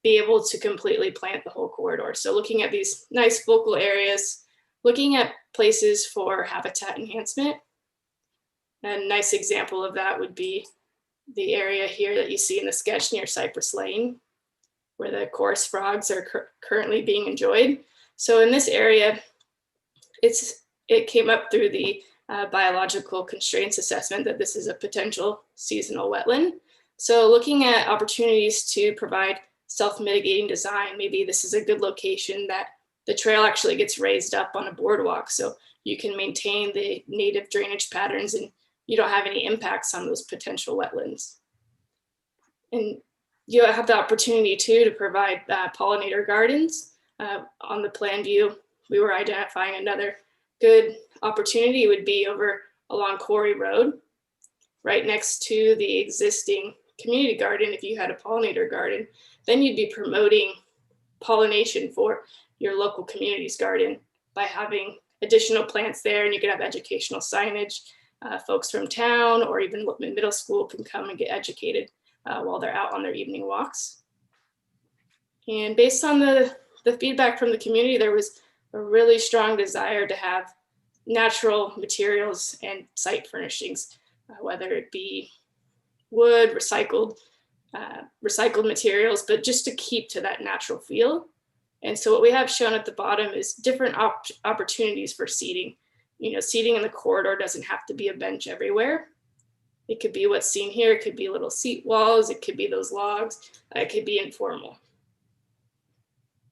be able to completely plant the whole corridor. So looking at these nice focal areas, looking at places for habitat enhancement. A nice example of that would be the area here that you see in the sketch near Cypress Lane, where the chorus frogs are currently being enjoyed. So in this area, it came up through the biological constraints assessment that this is a potential seasonal wetland. So looking at opportunities to provide self-mitigating design, maybe this is a good location that the trail actually gets raised up on a boardwalk, so you can maintain the native drainage patterns and you don't have any impacts on those potential wetlands. And you have the opportunity too to provide pollinator gardens. On the plan view, we were identifying another good opportunity would be over along Quarry Road, right next to the existing community garden. If you had a pollinator garden, then you'd be promoting pollination for your local community's garden by having additional plants there, and you could have educational signage. Folks from town or even middle school can come and get educated while they're out on their evening walks. And based on the feedback from the community, there was a really strong desire to have natural materials and site furnishings, whether it be wood, recycled materials, but just to keep to that natural feel. And so what we have shown at the bottom is different opportunities for seating. You know, seating in the corridor doesn't have to be a bench everywhere. It could be what's seen here. It could be little seat walls. It could be those logs. It could be informal.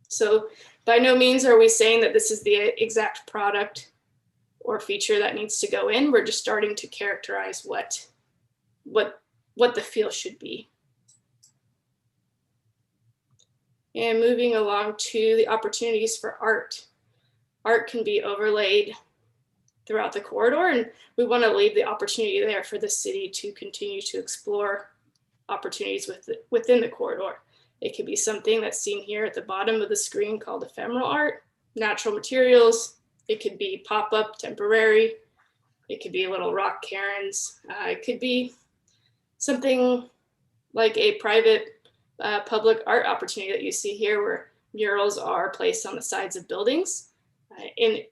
So by no means are we saying that this is the exact product or feature that needs to go in. We're just starting to characterize what the feel should be. And moving along to the opportunities for art. Art can be overlaid throughout the corridor, and we want to leave the opportunity there for the city to continue to explore opportunities within the corridor. It could be something that's seen here at the bottom of the screen called ephemeral art, natural materials. It could be pop-up, temporary. It could be little rock cairns. It could be something like a private public art opportunity that you see here, where murals are placed on the sides of buildings.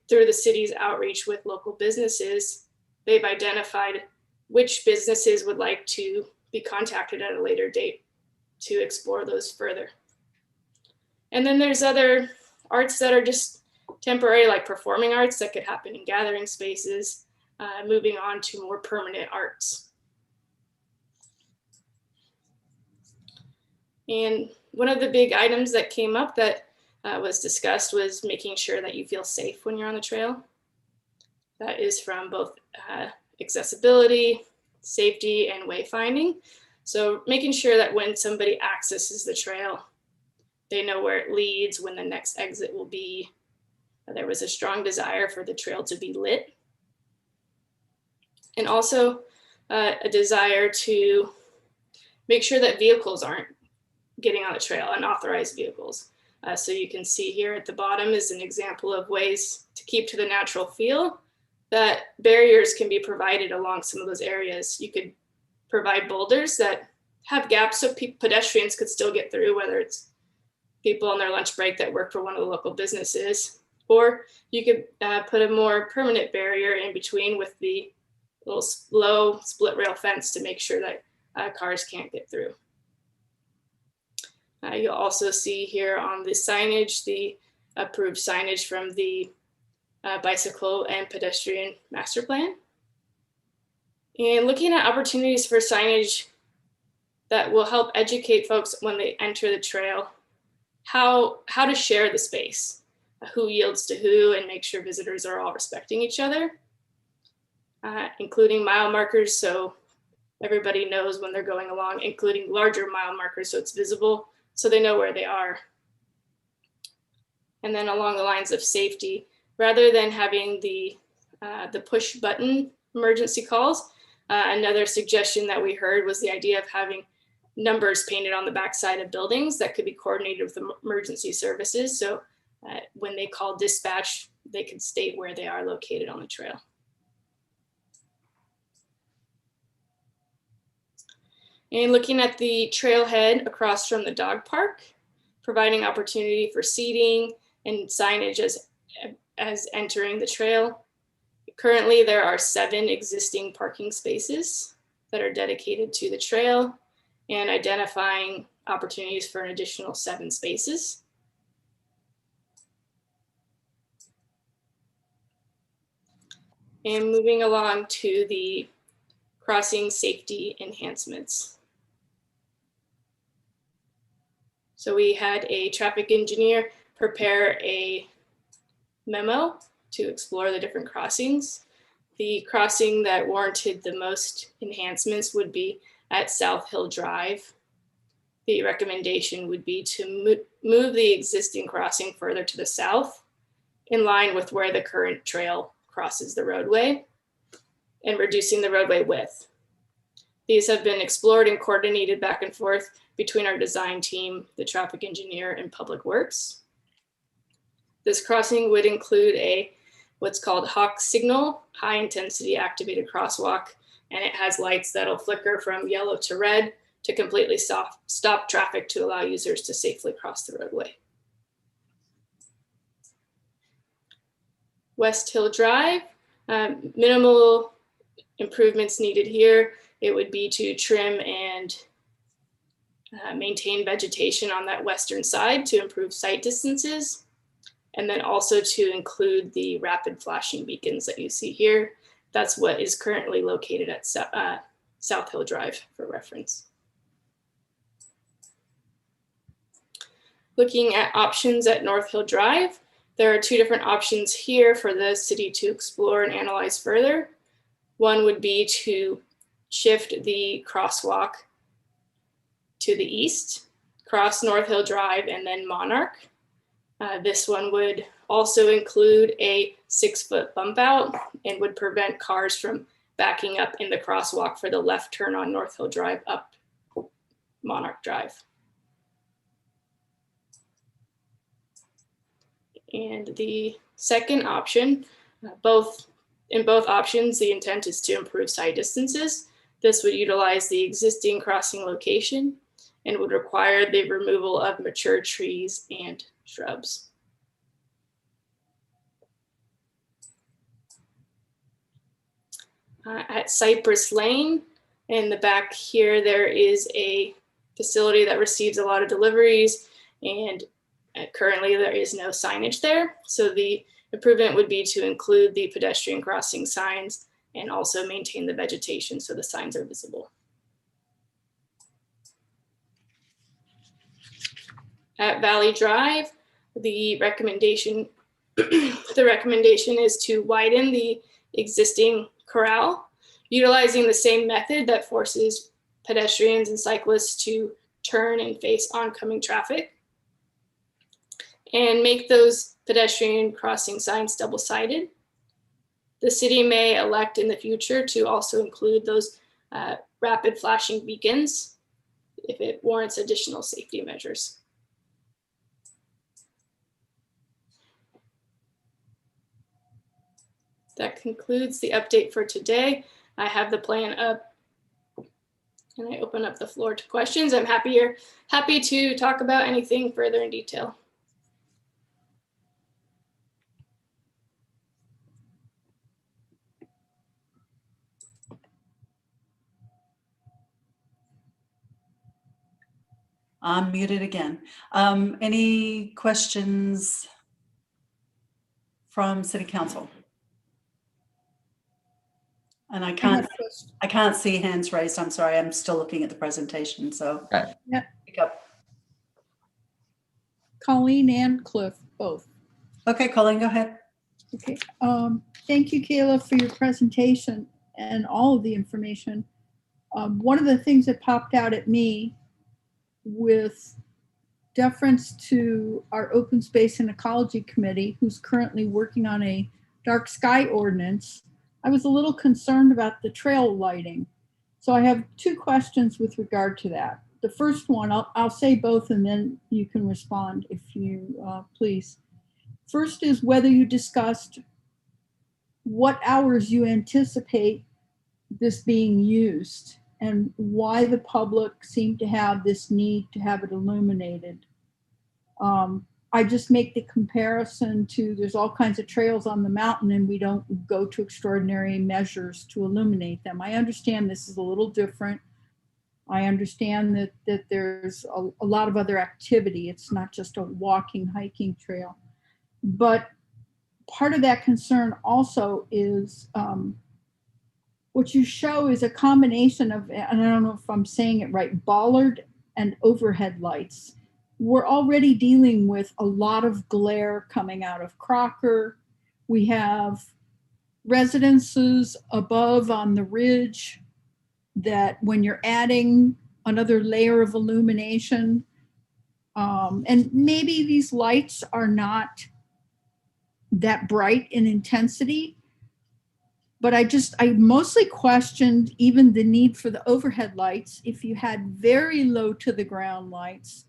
Through the city's outreach with local businesses, they've identified which businesses would like to be contacted at a later date to explore those further. And then there's other arts that are just temporary, like performing arts that could happen in gathering spaces, moving on to more permanent arts. And one of the big items that came up that was discussed was making sure that you feel safe when you're on the trail. That is from both accessibility, safety, and wayfinding. So making sure that when somebody accesses the trail, they know where it leads, when the next exit will be. There was a strong desire for the trail to be lit. And also a desire to make sure that vehicles aren't getting on the trail, unauthorized vehicles. So you can see here at the bottom is an example of ways to keep to the natural feel, that barriers can be provided along some of those areas. You could provide boulders that have gaps so pedestrians could still get through, whether it's people on their lunch break that work for one of the local businesses, or you could put a more permanent barrier in between with the little low split rail fence to make sure that cars can't get through. You'll also see here on the signage, the approved signage from the bicycle and pedestrian master plan. And looking at opportunities for signage that will help educate folks when they enter the trail, how to share the space, who yields to who, and make sure visitors are all respecting each other, including mile markers so everybody knows when they're going along, including larger mile markers so it's visible, so they know where they are. And then along the lines of safety, rather than having the push button emergency calls, another suggestion that we heard was the idea of having numbers painted on the backside of buildings that could be coordinated with emergency services. So when they call dispatch, they could state where they are located on the trail. And looking at the trailhead across from the dog park, providing opportunity for seating and signage as entering the trail. Currently, there are 7 existing parking spaces that are dedicated to the trail, and identifying opportunities for an additional 7 spaces. And moving along to the crossing safety enhancements. So we had a traffic engineer prepare a memo to explore the different crossings. The crossing that warranted the most enhancements would be at South Hill Drive. The recommendation would be to move the existing crossing further to the south, in line with where the current trail crosses the roadway, and reducing the roadway width. These have been explored and coordinated back and forth between our design team, the traffic engineer, and Public Works. This crossing would include what's called Hawk signal, high intensity activated crosswalk, and it has lights that'll flicker from yellow to red to completely stop traffic to allow users to safely cross the roadway. West Hill Drive, minimal improvements needed here. It would be to trim and maintain vegetation on that western side to improve sight distances, and then also to include the rapid flashing beacons that you see here. That's what is currently located at South Hill Drive for reference. Looking at options at North Hill Drive, there are two different options here for the city to explore and analyze further. One would be to shift the crosswalk to the east, cross North Hill Drive, and then Monarch. This one would also include a 6-foot bump out and would prevent cars from backing up in the crosswalk for the left turn on North Hill Drive up Monarch Drive. And the second option, in both options, the intent is to improve sight distances. This would utilize the existing crossing location and would require the removal of mature trees and shrubs. At Cypress Lane, in the back here, there is a facility that receives a lot of deliveries, and currently there is no signage there. So the improvement would be to include the pedestrian crossing signs and also maintain the vegetation so the signs are visible. At Valley Drive, the recommendation is to widen the existing corral, utilizing the same method that forces pedestrians and cyclists to turn and face oncoming traffic, and make those pedestrian crossing signs double-sided. The city may elect in the future to also include those rapid flashing beacons if it warrants additional safety measures. That concludes the update for today. I have the plan up and I open up the floor to questions. I'm happy to talk about anything further in detail. I'm muted again. Any questions from City Council? And I can't see hands raised. I'm sorry. I'm still looking at the presentation. So Yeah. pick up. Colleen and Cliff, both. Okay, Colleen, go ahead. Okay. Thank you, Kayla, for your presentation and all of the information. One of the things that popped out at me with deference to our Open Space and Ecology Committee, who's currently working on a dark sky ordinance, I was a little concerned about the trail lighting. So I have two questions with regard to that. The first one, I'll say both and then you can respond if you please. First is whether you discussed what hours you anticipate this being used and why the public seemed to have this need to have it illuminated. I just make the comparison to there's all kinds of trails on the mountain and we don't go to extraordinary measures to illuminate them. I understand this is a little different. I understand that there's a lot of other activity. It's not just a walking, hiking trail. But part of that concern also is what you show is a combination of, and I don't know if I'm saying it right, bollard and overhead lights. We're already dealing with a lot of glare coming out of Crocker. We have residences above on the ridge that when you're adding another layer of illumination, and maybe these lights are not that bright in intensity, but I mostly questioned even the need for the overhead lights. If you had very low to the ground lights,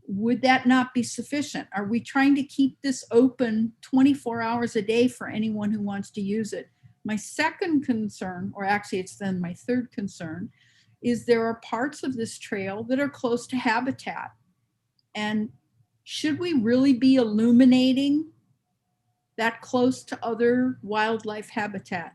would that not be sufficient? Are we trying to keep this open 24 hours a day for anyone who wants to use it? My second concern, or actually it's then my third concern, is there are parts of this trail that are close to habitat. And should we really be illuminating that close to other wildlife habitat?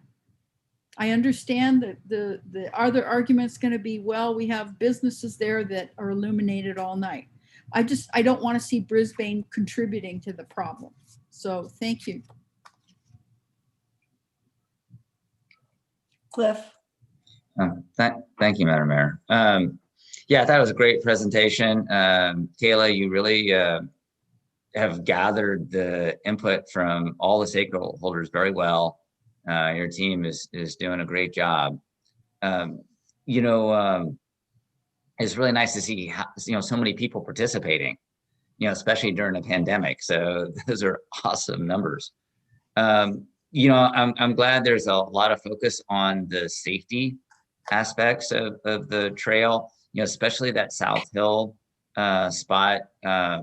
I understand that the other argument's going to be, well, we have businesses there that are illuminated all night. I don't want to see Brisbane contributing to the problem. So thank you. Cliff. Thank you, Madam Mayor. Yeah, I thought it was a great presentation. Kayla, you really have gathered the input from all the stakeholders very well. Your team is doing a great job. It's really nice to see how, so many people participating, especially during a pandemic. So those are awesome numbers. I'm glad there's a lot of focus on the safety aspects of the trail, especially that South Hill spot. I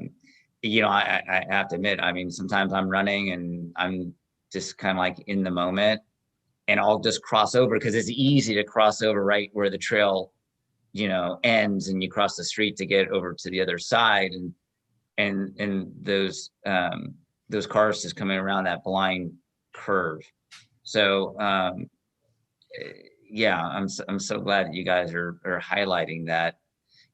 have to admit, I mean, sometimes I'm running and I'm just kind of like in the moment, and I'll just cross over because it's easy to cross over right where the trail, ends, and you cross the street to get over to the other side, and those cars just coming around that blind curve. So yeah, I'm so glad that you guys are highlighting that.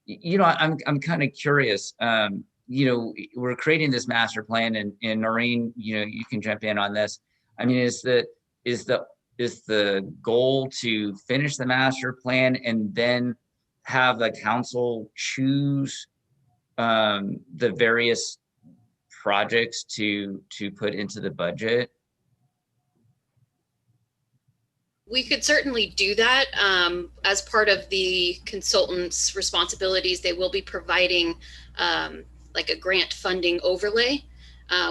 I'm kind of curious. We're creating this master plan, and Noreen, you can jump in on this. I mean, is the goal to finish the master plan and then have the council choose the various projects to put into the budget? We could certainly do that. As part of the consultant's responsibilities, they will be providing like a grant funding overlay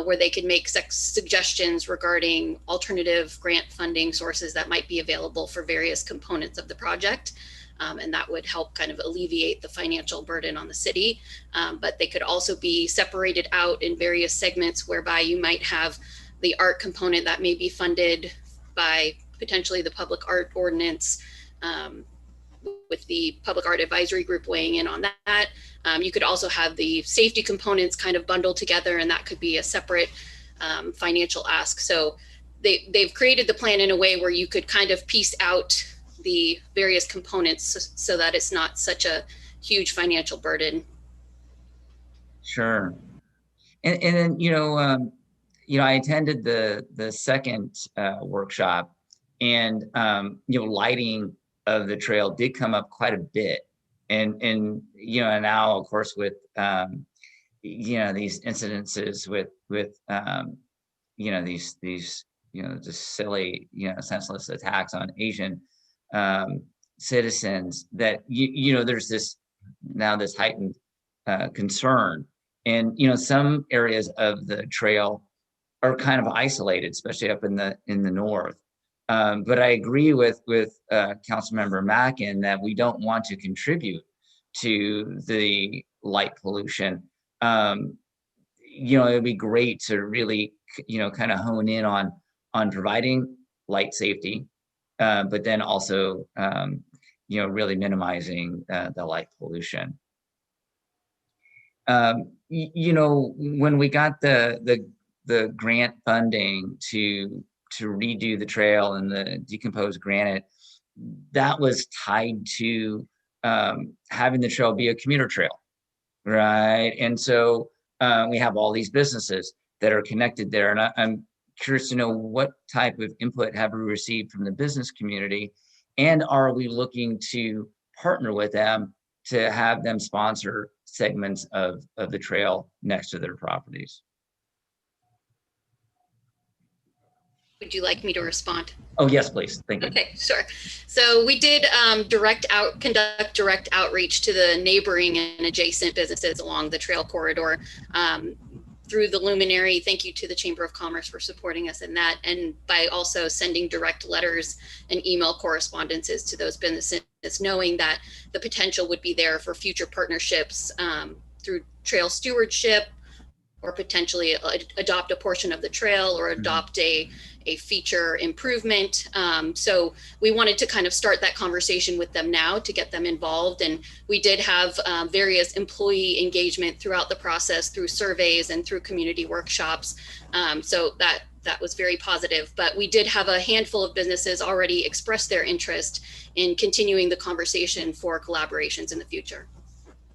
where they could make suggestions regarding alternative grant funding sources that might be available for various components of the project. And that would help kind of alleviate the financial burden on the city. But they could also be separated out in various segments whereby you might have the art component that may be funded by potentially the public art ordinance, with the public art advisory group weighing in on that. You could also have the safety components kind of bundled together, and that could be a separate financial ask. So they've created the plan in a way where you could kind of piece out the various components so that it's not such a huge financial burden. Sure. And then, I attended the second workshop, and lighting of the trail did come up quite a bit, and now of course with these incidences with these just silly senseless attacks on Asian citizens, that there's this heightened concern, and some areas of the trail are kind of isolated, especially up in the north. But I agree with Councilmember Mackin that we don't want to contribute to the light pollution. It'd be great to really, kind of hone in on providing light safety, but then also, really minimizing the light pollution. When we got the grant funding to redo the trail and the decomposed granite, that was tied to having the trail be a commuter trail, right? And so we have all these businesses that are connected there, and I'm curious to know what type of input have we received from the business community, and are we looking to partner with them to have them sponsor segments of the trail next to their properties? Would you like me to respond? Oh, yes, please. Thank you. Okay, sure. So we did conduct direct outreach to the neighboring and adjacent businesses along the trail corridor through the luminary. Thank you to the Chamber of Commerce for supporting us in that, and by also sending direct letters and email correspondences to those businesses, knowing that the potential would be there for future partnerships through trail stewardship, or potentially adopt a portion of the trail, or adopt a feature improvement. So we wanted to kind of start that conversation with them now to get them involved. And we did have various employee engagement throughout the process through surveys and through community workshops. So that was very positive. But we did have a handful of businesses already express their interest in continuing the conversation for collaborations in the future.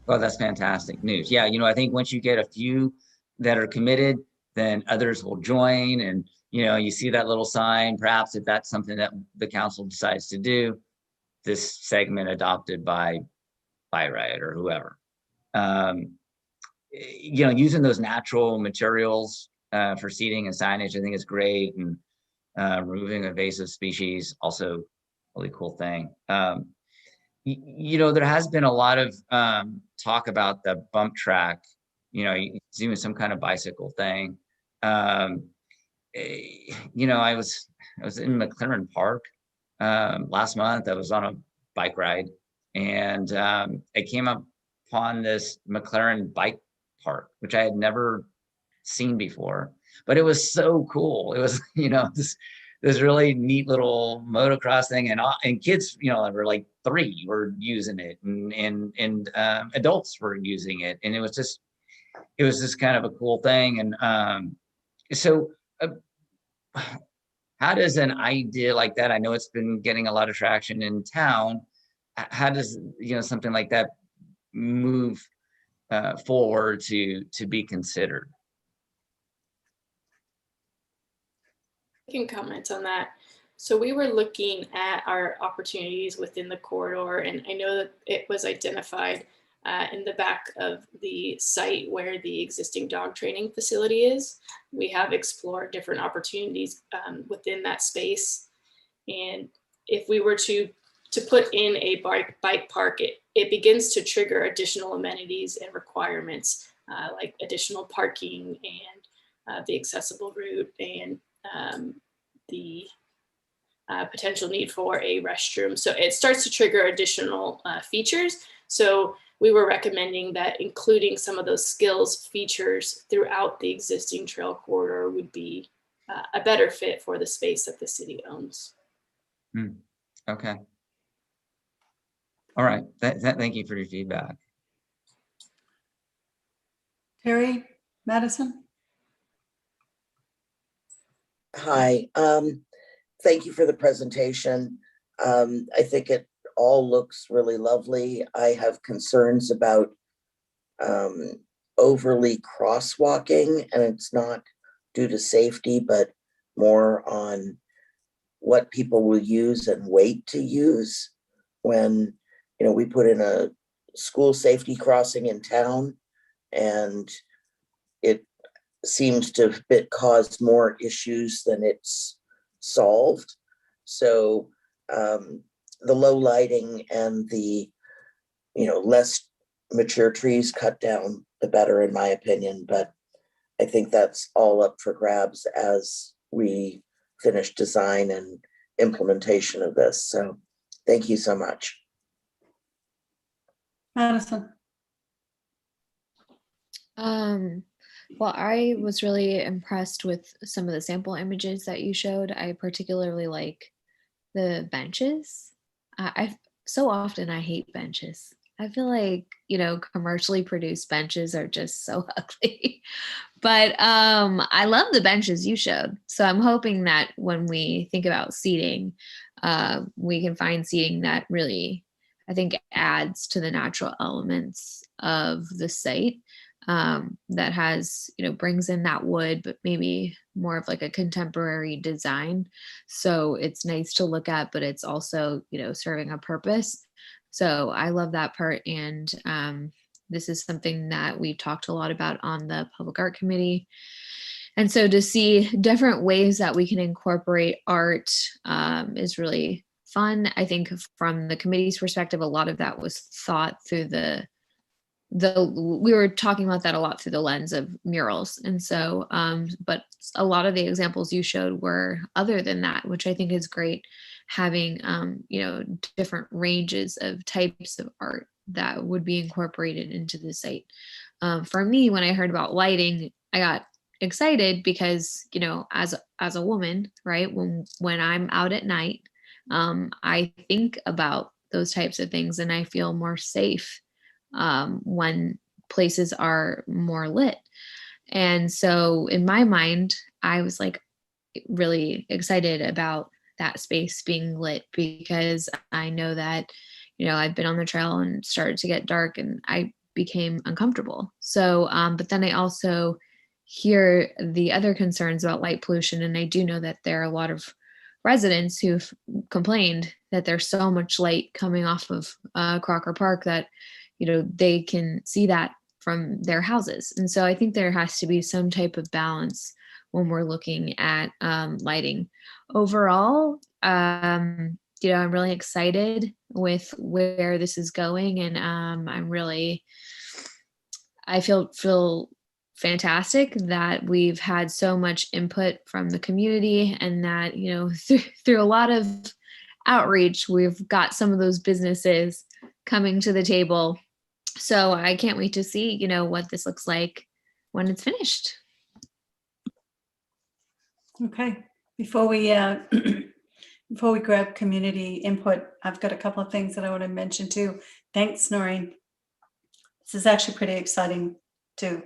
Well, that's fantastic news. Yeah, I think once you get a few that are committed, then others will join. And, you see that little sign, perhaps if that's something that the council decides to do, this segment adopted by Riot or whoever. Using those natural materials for seating and signage, I think is great. And removing invasive species, also really cool thing. There has been a lot of talk about the bump track, it's even some kind of bicycle thing. I was in McLaren Park last month. I was on a bike ride, and I came upon this McLaren bike park, which I had never seen before, but it was so cool. It was, this really neat little motocross thing, and kids, that were like 3 were using it, and adults were using it, and it was just kind of a cool thing. And so how does an idea like that, I know it's been getting a lot of traction in town, how does something like that move forward to be considered? I can comment on that. So we were looking at our opportunities within the corridor, and I know that it was identified in the back of the site where the existing dog training facility is. We have explored different opportunities within that space. And if we were to put in a bike park, it begins to trigger additional amenities and requirements like additional parking and the accessible route and the potential need for a restroom. So it starts to trigger additional features. So we were recommending that including some of those skills features throughout the existing trail corridor would be a better fit for the space that the city owns. Okay. All right. Thank you for your feedback. Terry, Madison? Hi, thank you for the presentation. I think it all looks really lovely. I have concerns about overly crosswalking, and it's not due to safety, but more on what people will use and wait to use. When, we put in a school safety crossing in town, and it seems to have caused more issues than it's solved. So the low lighting and the less mature trees cut down, the better, in my opinion. But I think that's all up for grabs as we finish design and implementation of this. So thank you so much. Madison? Well, I was really impressed with some of the sample images that you showed. I particularly like the benches. So often I hate benches. I feel like, commercially produced benches are just so ugly. But I love the benches you showed. So I'm hoping that when we think about seating, we can find seating that really, I think, adds to the natural elements of the site. that has, brings in that wood, but maybe more of like a contemporary design. So it's nice to look at, but it's also, serving a purpose. So I love that part. And this is something that we've talked a lot about on the Public Art Committee. And so to see different ways that we can incorporate art is really fun. I think from the committee's perspective, a lot of that was thought through we were talking about that a lot through the lens of murals. And so, but a lot of the examples you showed were other than that, which I think is great, having, different ranges of types of art that would be incorporated into the site. For me, when I heard about lighting, I got excited because, as a woman, right, when I'm out at night, I think about those types of things and I feel more safe when places are more lit. And so in my mind, I was like really excited about that space being lit, because I know that, I've been on the trail and started to get dark and I became uncomfortable. So, but then I also hear the other concerns about light pollution. And I do know that there are a lot of residents who've complained that there's so much light coming off of Crocker Park that, they can see that from their houses. And so I think there has to be some type of balance when we're looking at lighting. Overall, I'm really excited with where this is going, and I feel fantastic that we've had so much input from the community, and that, through a lot of outreach, we've got some of those businesses coming to the table. So I can't wait to see, what this looks like when it's finished. Okay, before we grab community input, I've got a couple of things that I want to mention too. Thanks, Noreen. This is actually pretty exciting too,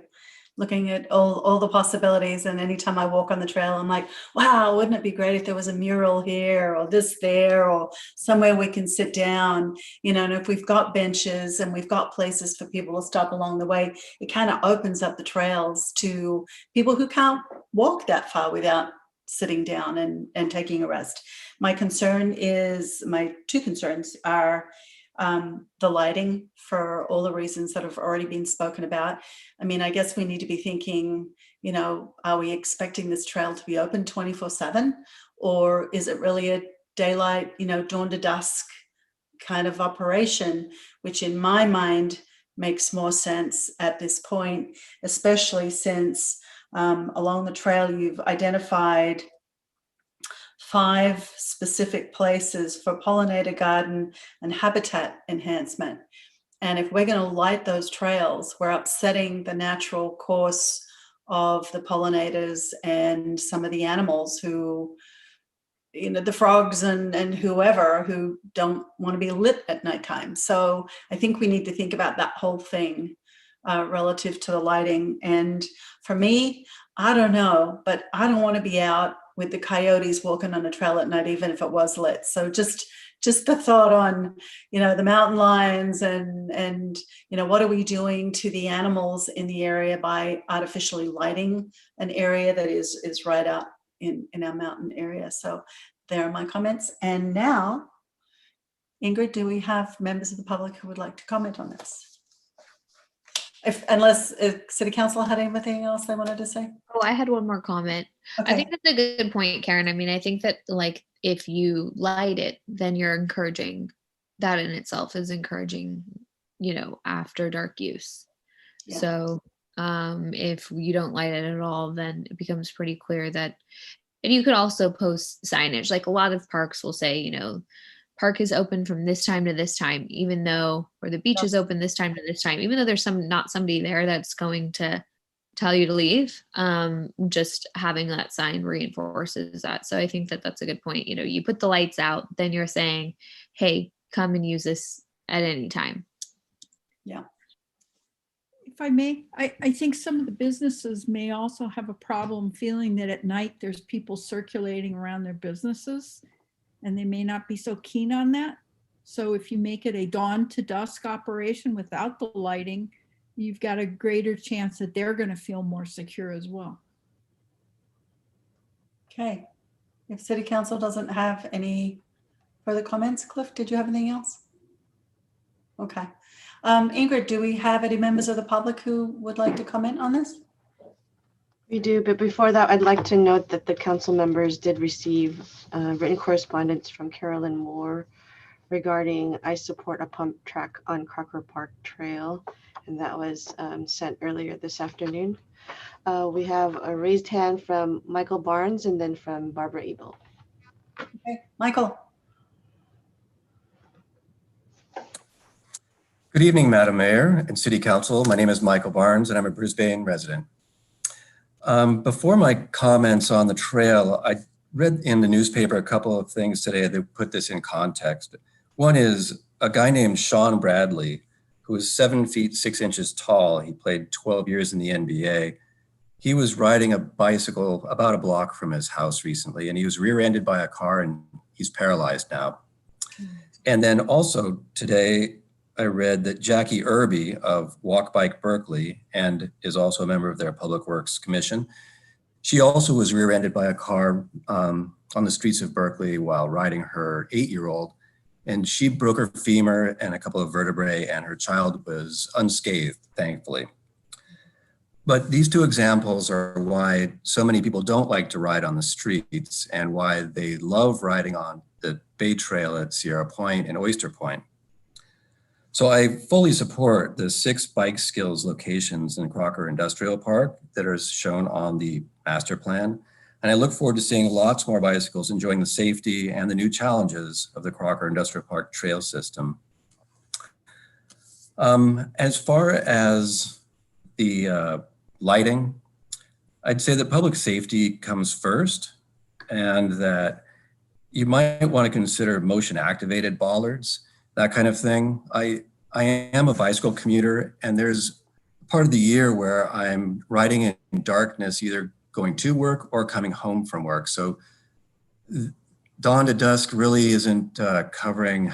looking at all the possibilities. And anytime I walk on the trail, I'm like, wow, wouldn't it be great if there was a mural here or this there, or somewhere we can sit down, and if we've got benches and we've got places for people to stop along the way, it kind of opens up the trails to people who can't walk that far without sitting down and taking a rest. My two concerns are the lighting, for all the reasons that have already been spoken about. I mean, I guess we need to be thinking, are we expecting this trail to be open 24/7, or is it really a daylight, dawn to dusk kind of operation, which in my mind makes more sense at this point, especially since along the trail you've identified 5 specific places for pollinator garden and habitat enhancement. And if we're going to light those trails, we're upsetting the natural course of the pollinators and some of the animals who, the frogs and whoever, who don't want to be lit at nighttime. So I think we need to think about that whole thing relative to the lighting. And for me, I don't know, but I don't want to be out with the coyotes walking on a trail at night, even if it was lit. So just the thought on, the mountain lions and what are we doing to the animals in the area by artificially lighting an area that is right out in our mountain area. So there are my comments. And now, Ingrid, do we have members of the public who would like to comment on this? Unless City Council had anything else they wanted to say? Oh, I had one more comment. Okay. I think that's a good point, Karen. I mean, I think that if you light it, then you're encouraging, that in itself is encouraging, after dark use. Yeah. So if you don't light it at all, then it becomes pretty clear that, and you could also post signage, like a lot of parks will say, park is open from this time to this time, even though, or the beach is open this time to this time, even though there's not somebody there that's going to tell you to leave. Just having that sign reinforces that. So I think that that's a good point. You put the lights out, then you're saying, hey, come and use this at any time. Yeah. If I may, I think some of the businesses may also have a problem feeling that at night there's people circulating around their businesses, and they may not be so keen on that. So if you make it a dawn to dusk operation without the lighting, you've got a greater chance that they're going to feel more secure as well. Okay. If City Council doesn't have any further comments, Cliff, did you have anything else? Okay. Ingrid, do we have any members of the public who would like to comment on this? We do, but before that, I'd like to note that the council members did receive written correspondence from Carolyn Moore regarding I support a pump track on Crocker Park Trail, and that was sent earlier this afternoon. We have a raised hand from Michael Barnes and then from Barbara Abel. Okay, Michael. Good evening, Madam Mayor and City Council. My name is Michael Barnes and I'm a Brisbane resident. Before my comments on the trail, I read in the newspaper a couple of things today that put this in context. One is a guy named Sean Bradley, who is 7 feet 6 inches tall. He played 12 years in the NBA. He was riding a bicycle about a block from his house recently, and he was rear-ended by a car and he's paralyzed now. And then also today, I read that Jackie Irby of Walk Bike Berkeley, and is also a member of their Public Works Commission, she also was rear-ended by a car on the streets of Berkeley while riding her 8-year-old, and she broke her femur and a couple of vertebrae, and her child was unscathed, thankfully. But these two examples are why so many people don't like to ride on the streets and why they love riding on the Bay Trail at Sierra Point and Oyster Point. So I fully support the 6 bike skills locations in Crocker Industrial Park that are shown on the master plan. And I look forward to seeing lots more bicycles enjoying the safety and the new challenges of the Crocker Industrial Park trail system. As far as the lighting, I'd say that public safety comes first, and that you might want to consider motion activated bollards, that kind of thing. I am a bicycle commuter, and there's part of the year where I'm riding in darkness, either going to work or coming home from work. So dawn to dusk really isn't covering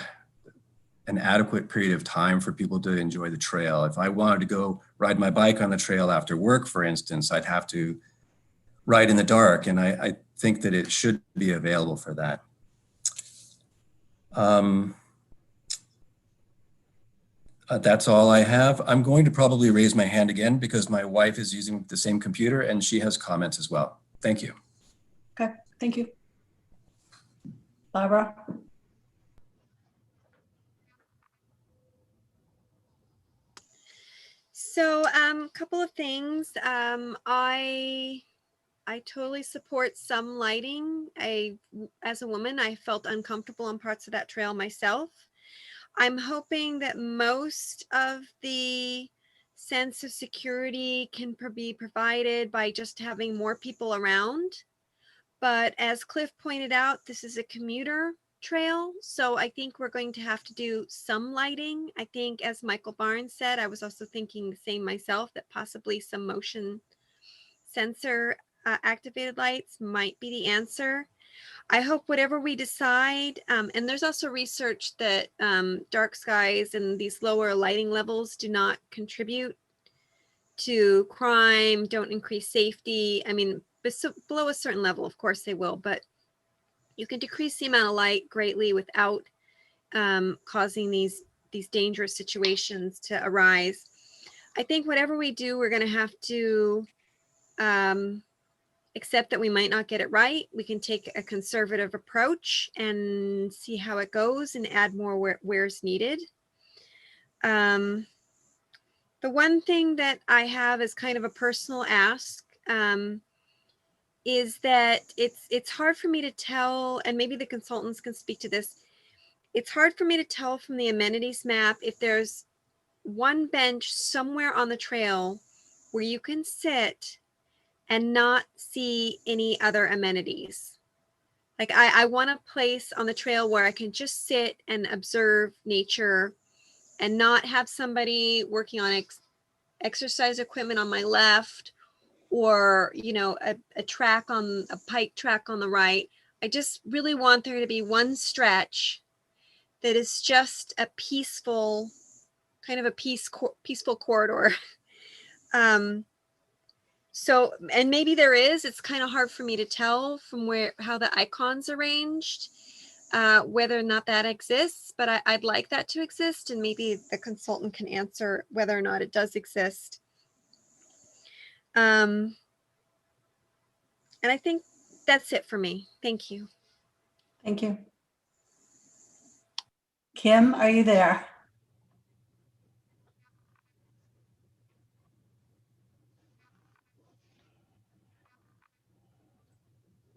an adequate period of time for people to enjoy the trail. If I wanted to go ride my bike on the trail after work, for instance, I'd have to ride in the dark, and I think that it should be available for that. That's all I have. I'm going to probably raise my hand again because my wife is using the same computer and she has comments as well. Thank you. Okay, thank you. Barbara? So a couple of things. I totally support some lighting. As a woman, I felt uncomfortable on parts of that trail myself. I'm hoping that most of the sense of security can be provided by just having more people around. But as Cliff pointed out, this is a commuter trail. So I think we're going to have to do some lighting. I think, as Michael Barnes said, I was also thinking the same myself, that possibly some motion sensor activated lights might be the answer. I hope whatever we decide, and there's also research that dark skies and these lower lighting levels do not contribute to crime, don't increase safety. I mean, below a certain level, of course they will, but you can decrease the amount of light greatly without causing these dangerous situations to arise. I think whatever we do, we're going to have to accept that we might not get it right. We can take a conservative approach and see how it goes and add more where's needed. The one thing that I have is kind of a personal ask, is that it's hard for me to tell, and maybe the consultants can speak to this. It's hard for me to tell from the amenities map if there's one bench somewhere on the trail where you can sit and not see any other amenities. Like I want a place on the trail where I can just sit and observe nature and not have somebody working on exercise equipment on my left, or, you know, a bike track on the right. I just really want there to be one stretch that is just a peaceful kind of a peaceful corridor. So, and maybe there is, it's kind of hard for me to tell from how the icons arranged, whether or not that exists, but I'd like that to exist, and maybe the consultant can answer whether or not it does exist. And I think that's it for me. Thank you. Thank you. Kim, are you there?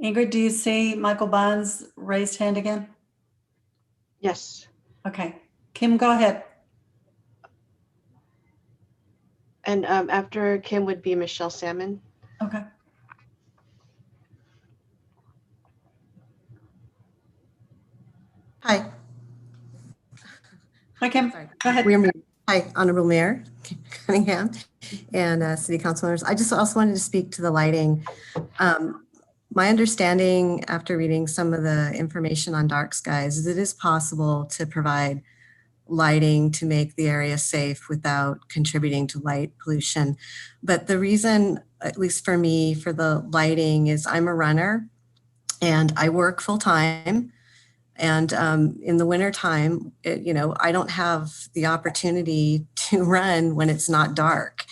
Ingrid, do you see Michael Bond's raised hand again? Yes. Okay. Kim, go ahead. And after Kim would be Michelle Salmon. Okay. Hi. Hi, Kim. Sorry. Go ahead. Hi, Honorable Mayor Cunningham and City Council members. I just also wanted to speak to the lighting. My understanding after reading some of the information on dark skies is it is possible to provide lighting to make the area safe without contributing to light pollution. But the reason, at least for me, for the lighting is I'm a runner and I work full time. And in the winter time, I don't have the opportunity to run when it's not dark.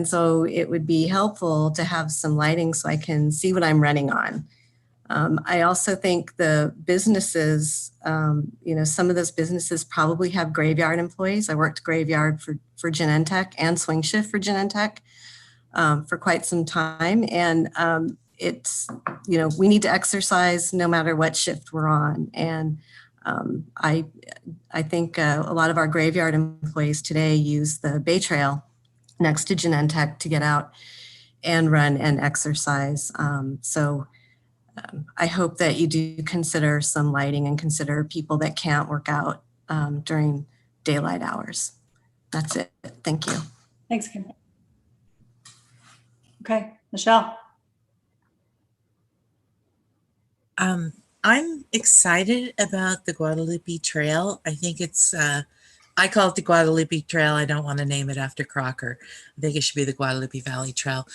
So it would be helpful to have some lighting so I can see what I'm running on. I also think the businesses, some of those businesses probably have graveyard employees. I worked graveyard for Genentech and swing shift for Genentech for quite some time. And it's, we need to exercise no matter what shift we're on. And I think a lot of our graveyard employees today use the Bay Trail next to Genentech to get out and run and exercise. I hope that you do consider some lighting and consider people that can't work out during daylight hours. That's it. Thank you. Thanks, Kim. Okay, Michelle. I'm excited about the Guadalupe Trail. I think it's, I call it the Guadalupe Trail. I don't want to name it after Crocker. I think it should be the Guadalupe Valley Trail.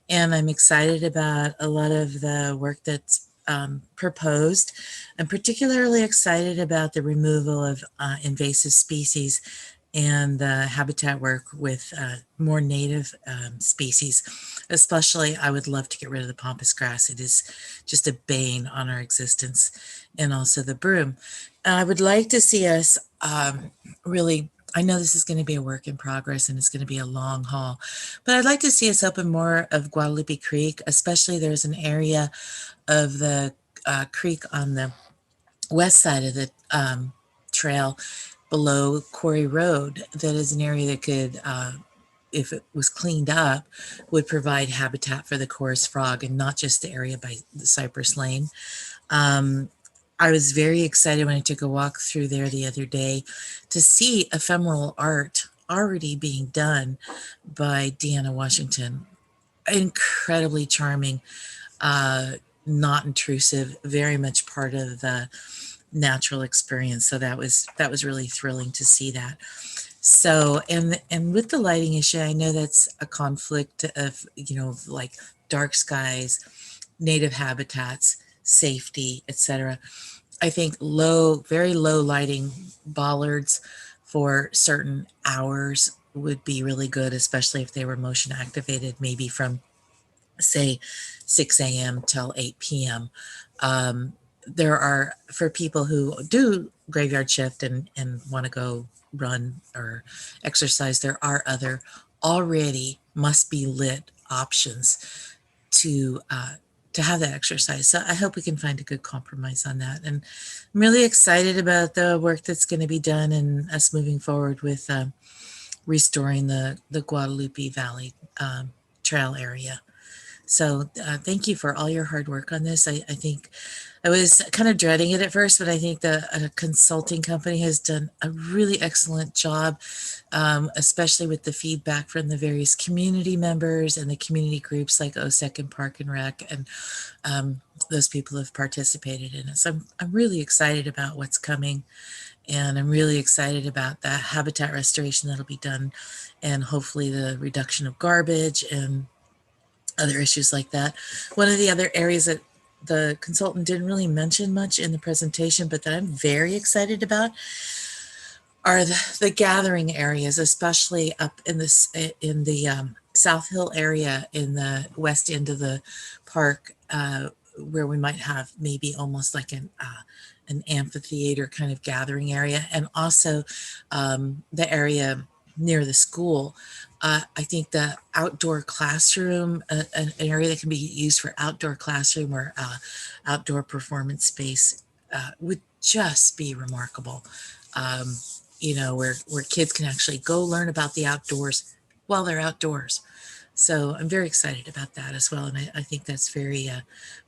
And I'm excited about a lot of the work that's proposed. I'm particularly excited about the removal of invasive species and the habitat work with more native species. Especially, I would love to get rid of the pampas grass. It is just a bane on our existence, and also the broom. I would like to see us really, I know this is going to be a work in progress and it's going to be a long haul, but I'd like to see us open more of Guadalupe Creek, especially there's an area of the creek on the west side of the trail below Quarry Road that is an area that could, if it was cleaned up, would provide habitat for the chorus frog and not just the area by the Cypress Lane. I was very excited when I took a walk through there the other day to see ephemeral art already being done by Deanna Washington. Incredibly charming, not intrusive, very much part of the natural experience. So that was really thrilling to see that. So, and with the lighting issue, I know that's a conflict of, like dark skies, native habitats, safety, etc. I think very low lighting bollards for certain hours would be really good, especially if they were motion activated, maybe from say 6 a.m. till 8 p.m. There are, for people who do graveyard shift and want to go run or exercise, there are other already must be lit options to have that exercise. So I hope we can find a good compromise on that. And I'm really excited about the work that's going to be done and us moving forward with restoring the Guadalupe Valley Trail area. So thank you for all your hard work on this. I think I was kind of dreading it at first, but I think the consulting company has done a really excellent job, especially with the feedback from the various community members and the community groups like OSEC and Park and Rec, and those people have participated in it. So I'm really excited about what's coming, and I'm really excited about the habitat restoration that'll be done, and hopefully the reduction of garbage and other issues like that. One of the other areas that the consultant didn't really mention much in the presentation, but that I'm very excited about, are the gathering areas, especially up in the South Hill area in the west end of the park, where we might have maybe almost like an amphitheater kind of gathering area, and also the area near the school. I think the outdoor classroom, an area that can be used for outdoor classroom or outdoor performance space, would just be remarkable. You know, where kids can actually go learn about the outdoors while they're outdoors. So I'm very excited about that as well. And I think that's very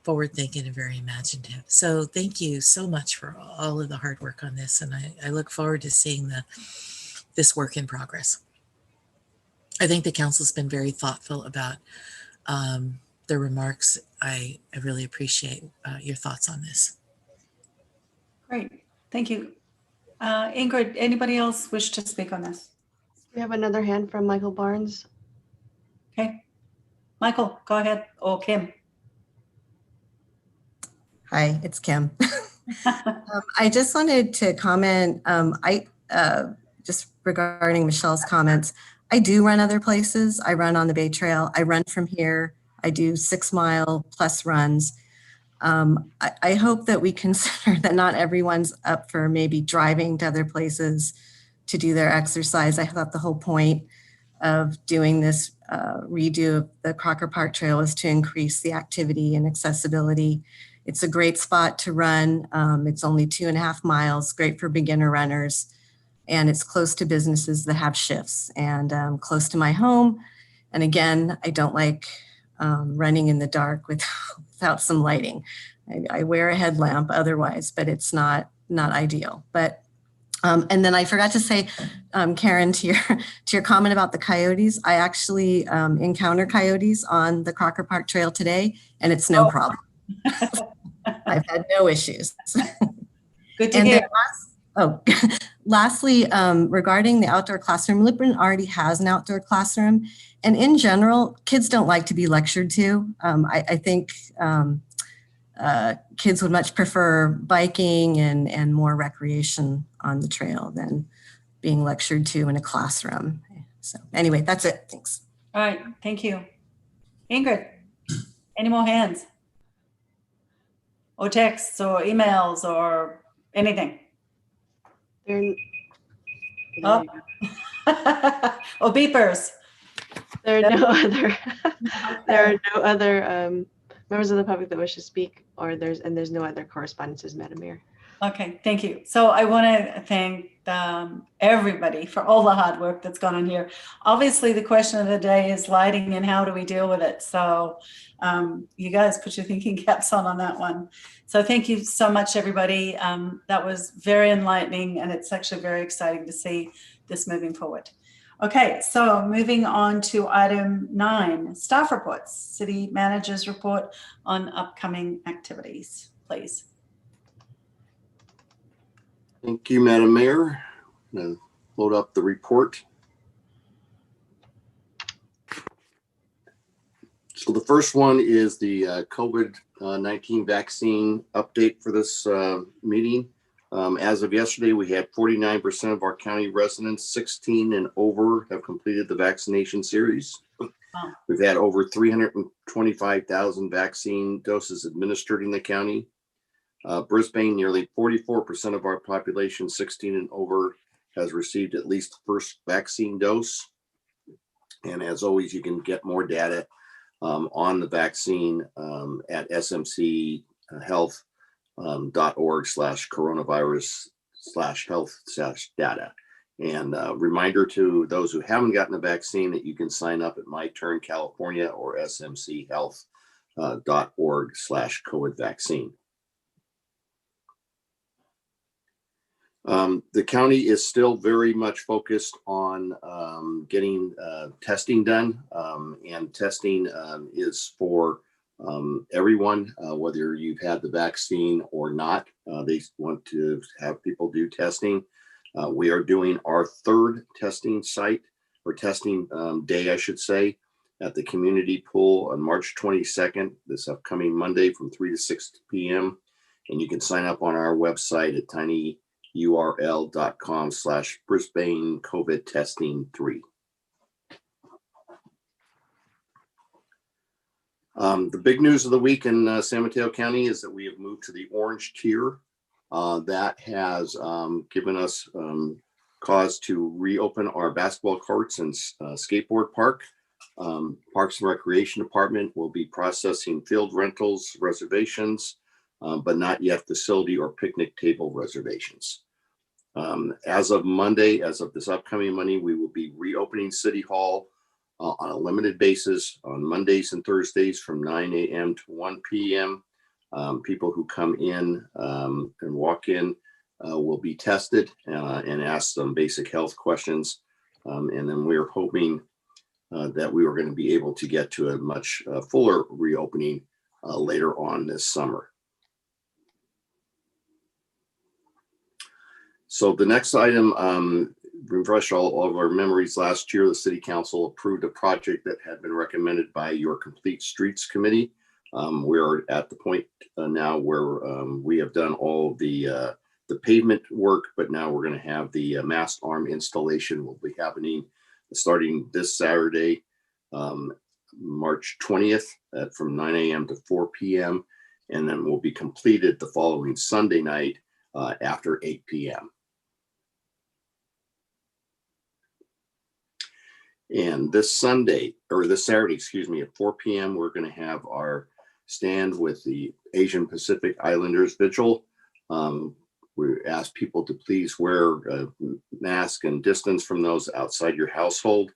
forward thinking and very imaginative. So thank you so much for all of the hard work on this. And I look forward to seeing this work in progress. I think the council's been very thoughtful about the remarks. I really appreciate your thoughts on this. Great, thank you. Ingrid, anybody else wish to speak on this? We have another hand from Michael Barnes. Okay, Michael, go ahead, or Kim. Hi, it's Kim. I just wanted to comment, just regarding Michelle's comments. I do run other places. I run on the Bay Trail. I run from here. I do 6 mile plus runs. I hope that we consider that not everyone's up for maybe driving to other places to do their exercise. I thought the whole point of doing this redo of the Crocker Park Trail is to increase the activity and accessibility. It's a great spot to run. It's only 2.5 miles, great for beginner runners. And it's close to businesses that have shifts, and close to my home. And again, I don't like running in the dark without some lighting. I wear a headlamp otherwise, but it's not ideal. But and then I forgot to say, Karen, to your comment about the coyotes, I actually encounter coyotes on the Crocker Park Trail today, and it's no problem. I've had no issues. Good to hear. Lastly, regarding the outdoor classroom, Lipton already has an outdoor classroom. And in general, kids don't like to be lectured to. I think kids would much prefer biking and more recreation on the trail than being lectured to in a classroom. So anyway, that's it. Thanks. All right, thank you. Ingrid, any more hands? Or texts or emails or anything? Oh. Or beepers. There are no other members of the public that wish to speak, there's no other correspondences, Madam Mayor. Okay, thank you. So I want to thank everybody for all the hard work that's gone on here. Obviously, the question of the day is lighting and how do we deal with it? So you guys put your thinking caps on that one. So thank you so much, everybody. That was very enlightening, and it's actually very exciting to see this moving forward. Okay, so moving on to item 9, staff reports, city manager's report on upcoming activities, please. Thank you, Madam Mayor. I'm going to load up the report. So the first one is the COVID-19 vaccine update for this meeting. As of yesterday, we had 49% of our county residents 16 and over have completed the vaccination series. Wow. We've had over 325,000 vaccine doses administered in the county. Brisbane, nearly 44% of our population 16 and over has received at least the first vaccine dose. And as always, you can get more data on the vaccine at smchealth.org/coronavirus/health/data. And reminder to those who haven't gotten the vaccine that you can sign up at My Turn California or SMC Health .org/COVID vaccine. The county is still very much focused on getting testing done, and testing is for everyone, whether you've had the vaccine or not. They want to have people do testing. We are doing our third testing site, or testing day, I should say, at the community pool on March 22nd, this upcoming Monday from 3 to 6 p.m. And you can sign up on our website at tinyurl.com/Brisbane COVID testing 3. The big news of the week in San Mateo County is that we have moved to the orange tier. That has given us cause to reopen our basketball courts and skateboard park. Parks and Recreation Department will be processing field rentals reservations, but not yet facility or picnic table reservations. As of Monday, as of this upcoming Monday, we will be reopening City Hall on a limited basis on Mondays and Thursdays from 9 a.m. to 1 p.m. People who come in and walk in will be tested and asked some basic health questions. And then we're hoping that we were going to be able to get to a much fuller reopening later on this summer. So the next item, refresh all of our memories. Last year, the City Council approved a project that had been recommended by your Complete Streets Committee. We're at the point now where we have done all the pavement work, but now we're going to have the mast arm installation will be happening starting this Saturday, March 20th from 9 a.m. to 4 p.m. And then will be completed the following Sunday night after 8 p.m. And this Saturday, excuse me, at 4 p.m., we're going to have our stand with the Asian Pacific Islanders Vigil. We ask people to please wear a mask and distance from those outside your household.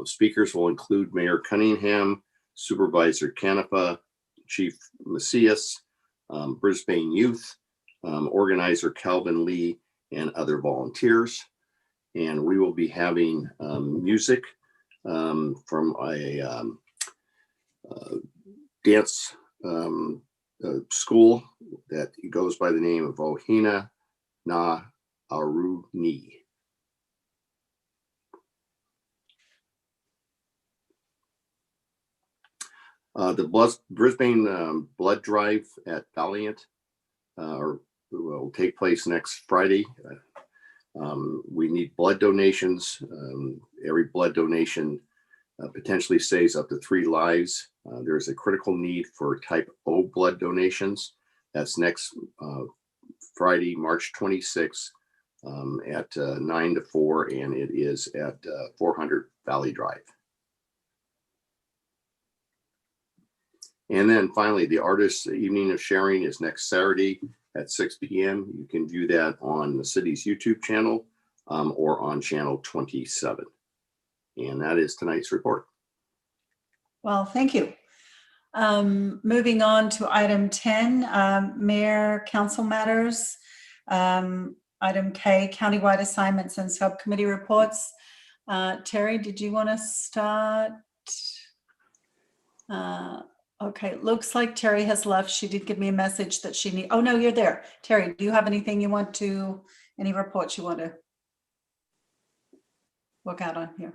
Speakers will include Mayor Cunningham, Supervisor Canepa, Chief Macias, Brisbane Youth, organizer Calvin Lee, and other volunteers. And we will be having music from a dance school that goes by the name of Ohina Na Aru Ni. The Brisbane blood drive at Valiant will take place next Friday. We need blood donations. Every blood donation potentially saves up to 3 lives. There's a critical need for type O blood donations. That's next Friday, March 26th at 9 to 4, and it is at 400 Valley Drive. And then finally, the Artists' Evening of Sharing is next Saturday at 6 p.m. You can view that on the city's YouTube channel or on channel 27. And that is tonight's report. Well, thank you. Moving on to item 10, Mayor Council Matters. Item K, countywide assignments and subcommittee reports. Terry, did you want to start? Okay, looks like Terry has left. She did give me a message that she need. Oh no, you're there. Terry, do you have anything you want to, any reports you want to look out on here?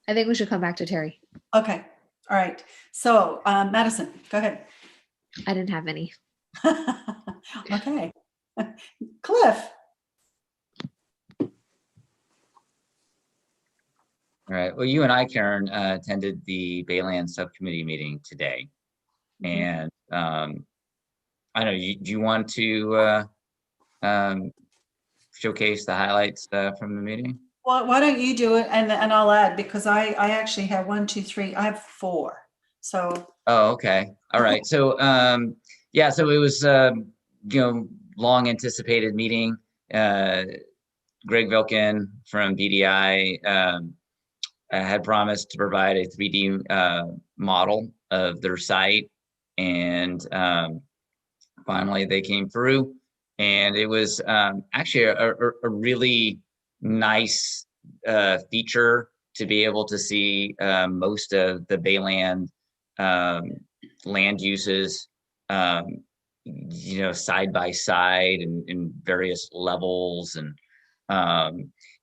I think we should come back to Terry. Okay, all right. So Madison, go ahead. I didn't have any. Okay. Cliff. All right. Well, you and I, Karen, attended the Bayland subcommittee meeting today. And I don't know, do you want to showcase the highlights from the meeting? Well, why don't you do it and I'll add, because I actually have 1, 2, 3, I have 4. So. Oh, okay. All right. So, yeah, so it was, long anticipated meeting. Greg Vilkin from BDI had promised to provide a 3D model of their site, and finally they came through, and it was actually a really nice feature to be able to see most of the Bayland land uses, you know, side by side and in various levels, and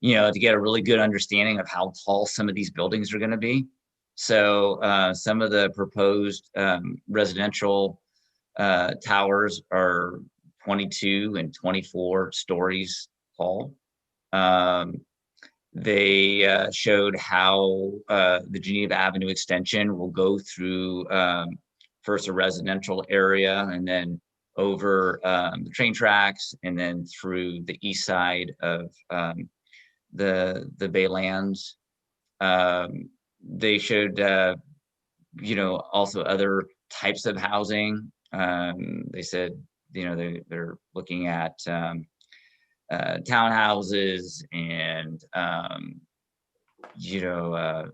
you know, to get a really good understanding of how tall some of these buildings are going to be. So some of the proposed residential towers are 22 and 24 stories tall. They showed how the Geneva Avenue extension will go through first a residential area, and then over the train tracks, and then through the east side of the Baylands. They showed, you know, also other types of housing. They said, you know, they're looking at townhouses and, you know,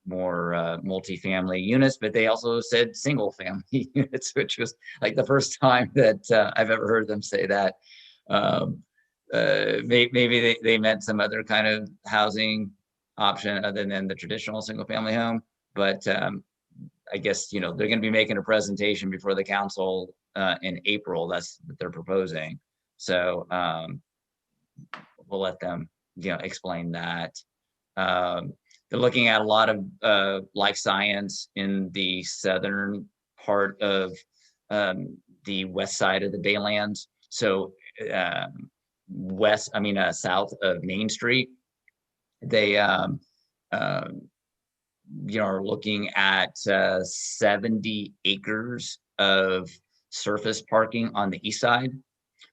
more multifamily units, but they also said single family units, which was like the first time that I've ever heard them say that. Maybe they meant some other kind of housing option other than the traditional single family home, but I guess, you know, they're going to be making a presentation before the council in April. That's what they're proposing. So we'll let them, you know, explain that. They're looking at a lot of life science in the southern part of the west side of the Baylands. So south of Main Street. They you know, are looking at 70 acres of surface parking on the east side,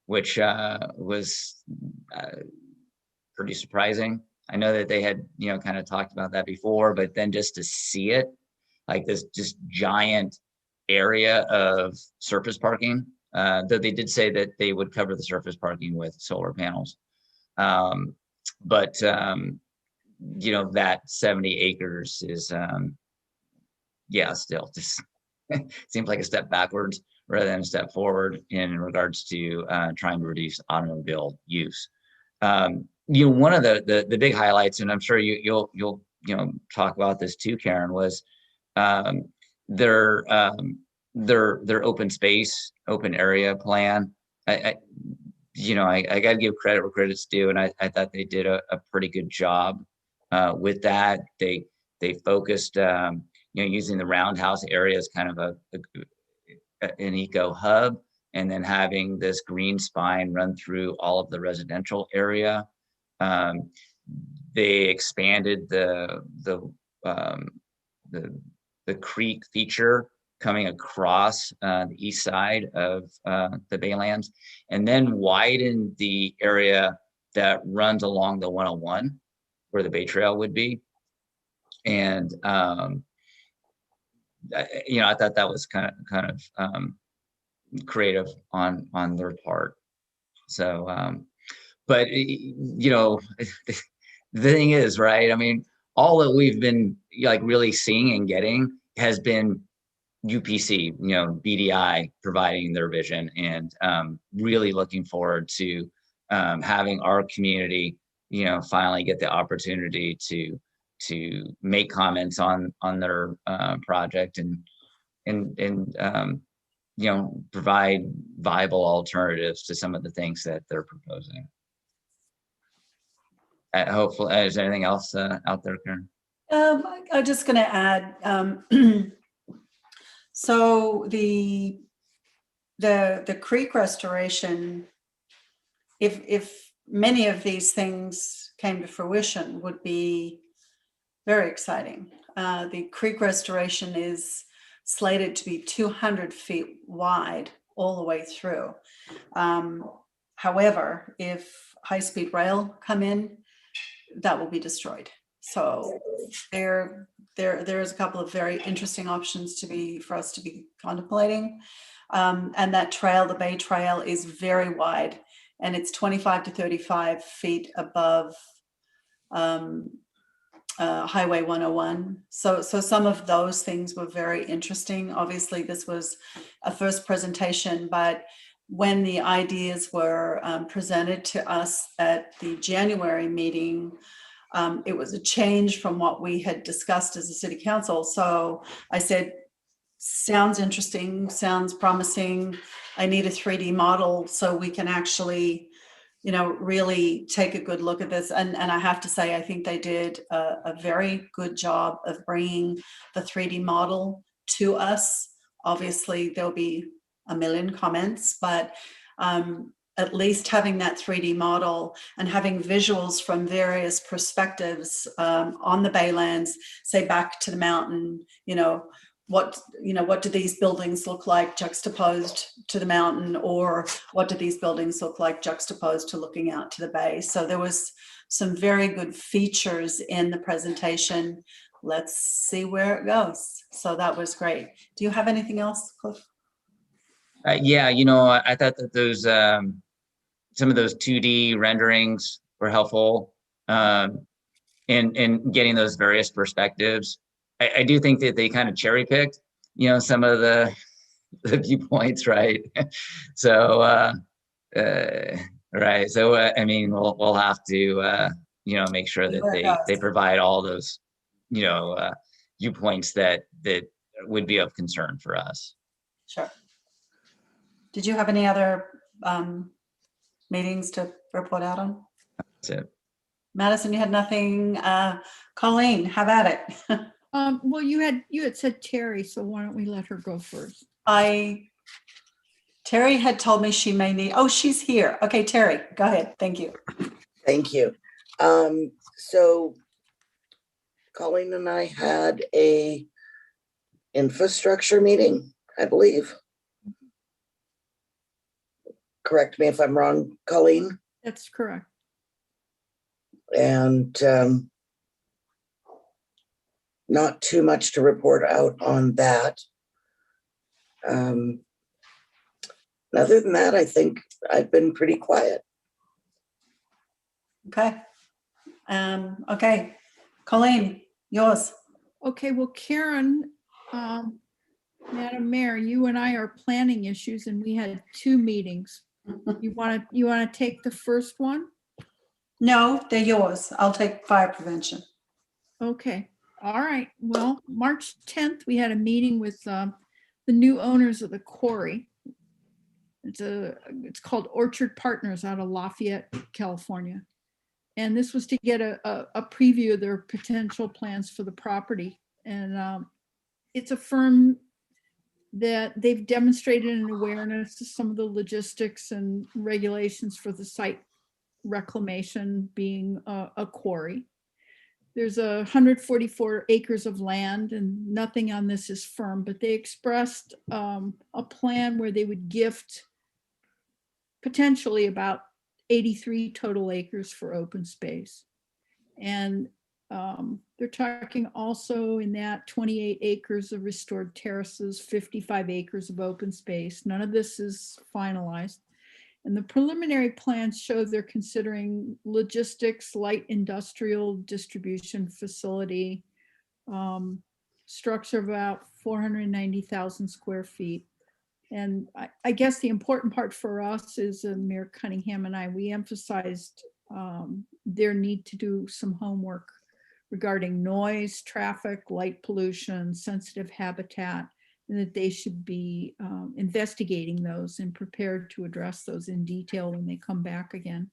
which was pretty surprising. I know that they had, you know, kind of talked about that before, but then just to see it, like this just giant area of surface parking, though they did say that they would cover the surface parking with solar panels. But you know, that 70 acres is, yeah, still just seems like a step backwards rather than a step forward in regards to trying to reduce automobile use. You know, one of the big highlights, and I'm sure you'll you know, talk about this too, Karen, was their open space, open area plan. You know, I got to give credit where credit's due, and I thought they did a pretty good job with that. They focused, you know, using the roundhouse area as kind of an eco hub, and then having this green spine run through all of the residential area. They expanded the creek feature coming across the east side of the Baylands, and then widened the area that runs along the 101 where the Bay Trail would be. And you know, I thought that was kind of creative on their part. So but you know, the thing is, right, I mean, all that we've been like really seeing and getting has been UPC, you know, BDI providing their vision, and really looking forward to having our community, you know, finally get the opportunity to make comments on their project, and you know, provide viable alternatives to some of the things that they're proposing. Hopefully, is there anything else out there, Karen? I'm just going to add. So the creek restoration, if many of these things came to fruition, would be very exciting. The creek restoration is slated to be 200 feet wide all the way through. However, if high-speed rail come in, that will be destroyed. So there's a couple of very interesting options for us to be contemplating. And that trail, the Bay Trail, is very wide, and it's 25 to 35 feet above Highway 101. So some of those things were very interesting. Obviously, this was a first presentation, but when the ideas were presented to us at the January meeting, it was a change from what we had discussed as a city council. So I said, sounds interesting, sounds promising. I need a 3D model so we can actually, really take a good look at this. And I have to say, I think they did a very good job of bringing the 3D model to us. Obviously, there'll be a million comments, but at least having that 3D model and having visuals from various perspectives on the Baylands, say back to the mountain, what do these buildings look like juxtaposed to the mountain, or what do these buildings look like juxtaposed to looking out to the bay? So there was some very good features in the presentation. Let's see where it goes. So that was great. Do you have anything else, Cliff? Yeah, I thought that those some of those 2D renderings were helpful in getting those various perspectives. I do think that they kind of cherry picked, some of the viewpoints, right? So, right. So, I mean, we'll have to, make sure that they provide all those, viewpoints that would be of concern for us. Sure. Did you have any other meetings to report out on? That's it. Madison, you had nothing. Colleen, have at it. Well, you had said Terry, so why don't we let her go first? Terry had told me she may need, she's here. Okay, Terry, go ahead. Thank you. Thank you. So Colleen and I had a infrastructure meeting, I believe. Correct me if I'm wrong, Colleen. That's correct. And not too much to report out on that. Other than that, I think I've been pretty quiet. Okay. Okay. Colleen, yours. Okay, well, Karen, Madam Mayor, you and I are planning issues, and we had 2 meetings. You want to take the first one? No, they're yours. I'll take fire prevention. Okay. All right. Well, March 10th, we had a meeting with the new owners of the quarry. It's called Orchard Partners out of Lafayette, California. And this was to get a preview of their potential plans for the property. And it's a firm that they've demonstrated an awareness of some of the logistics and regulations for the site reclamation being a quarry. There's 144 acres of land, and nothing on this is firm, but they expressed a plan where they would gift potentially about 83 total acres for open space. And they're talking also in that 28 acres of restored terraces, 55 acres of open space. None of this is finalized. And the preliminary plans show they're considering logistics, light industrial distribution facility, structure of about 490,000 square feet. And I guess the important part for us is Mayor Cunningham and I, we emphasized their need to do some homework regarding noise, traffic, light pollution, sensitive habitat, and that they should be investigating those and prepared to address those in detail when they come back again.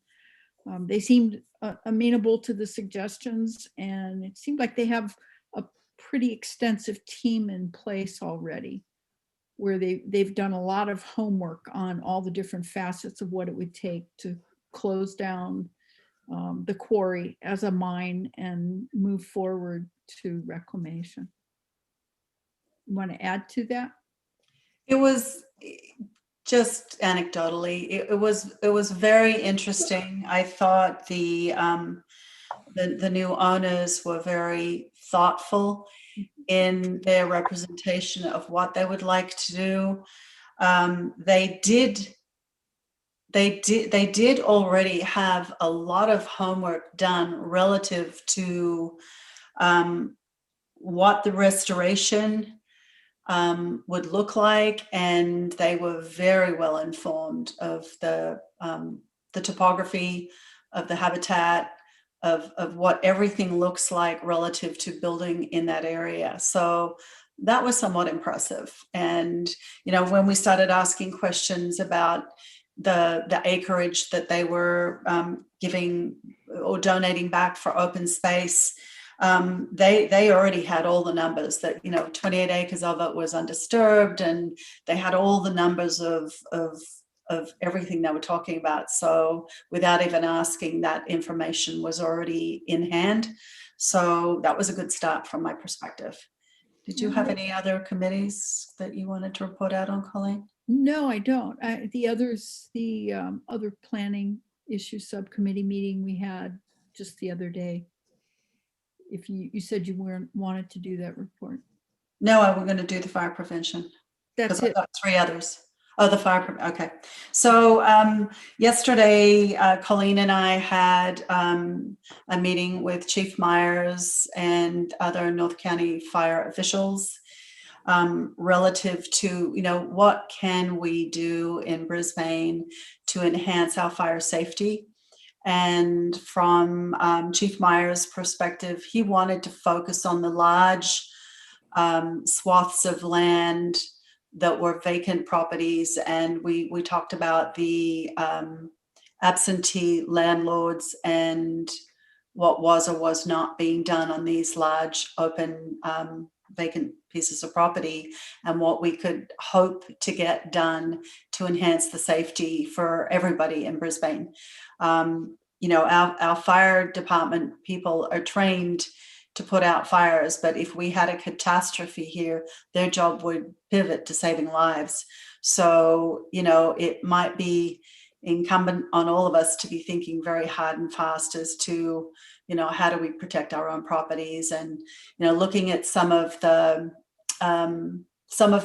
They seemed amenable to the suggestions, and it seemed like they have a pretty extensive team in place already, where they've done a lot of homework on all the different facets of what it would take to close down the quarry as a mine and move forward to reclamation. You want to add to that? It was just anecdotally, it was very interesting. I thought the new owners were very thoughtful in their representation of what they would like to do. They did already have a lot of homework done relative to what the restoration would look like, and they were very well informed of the topography, of the habitat, of what everything looks like relative to building in that area. So that was somewhat impressive. And, you know, when we started asking questions about the acreage that they were giving or donating back for open space, they already had all the numbers that, you know, 28 acres of it was undisturbed, and they had all the numbers of everything they were talking about. So without even asking, that information was already in hand. So that was a good start from my perspective. Did you have any other committees that you wanted to report out on, Colleen? No, I don't. The other planning issue subcommittee meeting we had just the other day. If you said you wanted to do that report. No, I was going to do the fire prevention. That's it. I've got 3 others. Oh, the fire. Okay. So yesterday, Colleen and I had a meeting with Chief Myers and other North County fire officials relative to, you know, what can we do in Brisbane to enhance our fire safety. And from Chief Myers' perspective, he wanted to focus on the large swaths of land that were vacant properties. And we talked about the absentee landlords and what was or was not being done on these large open vacant pieces of property, and what we could hope to get done to enhance the safety for everybody in Brisbane. You know, our fire department people are trained to put out fires, but if we had a catastrophe here, their job would pivot to saving lives. So, you know, it might be incumbent on all of us to be thinking very hard and fast as to, you know, how do we protect our own properties, and, you know, looking at some of the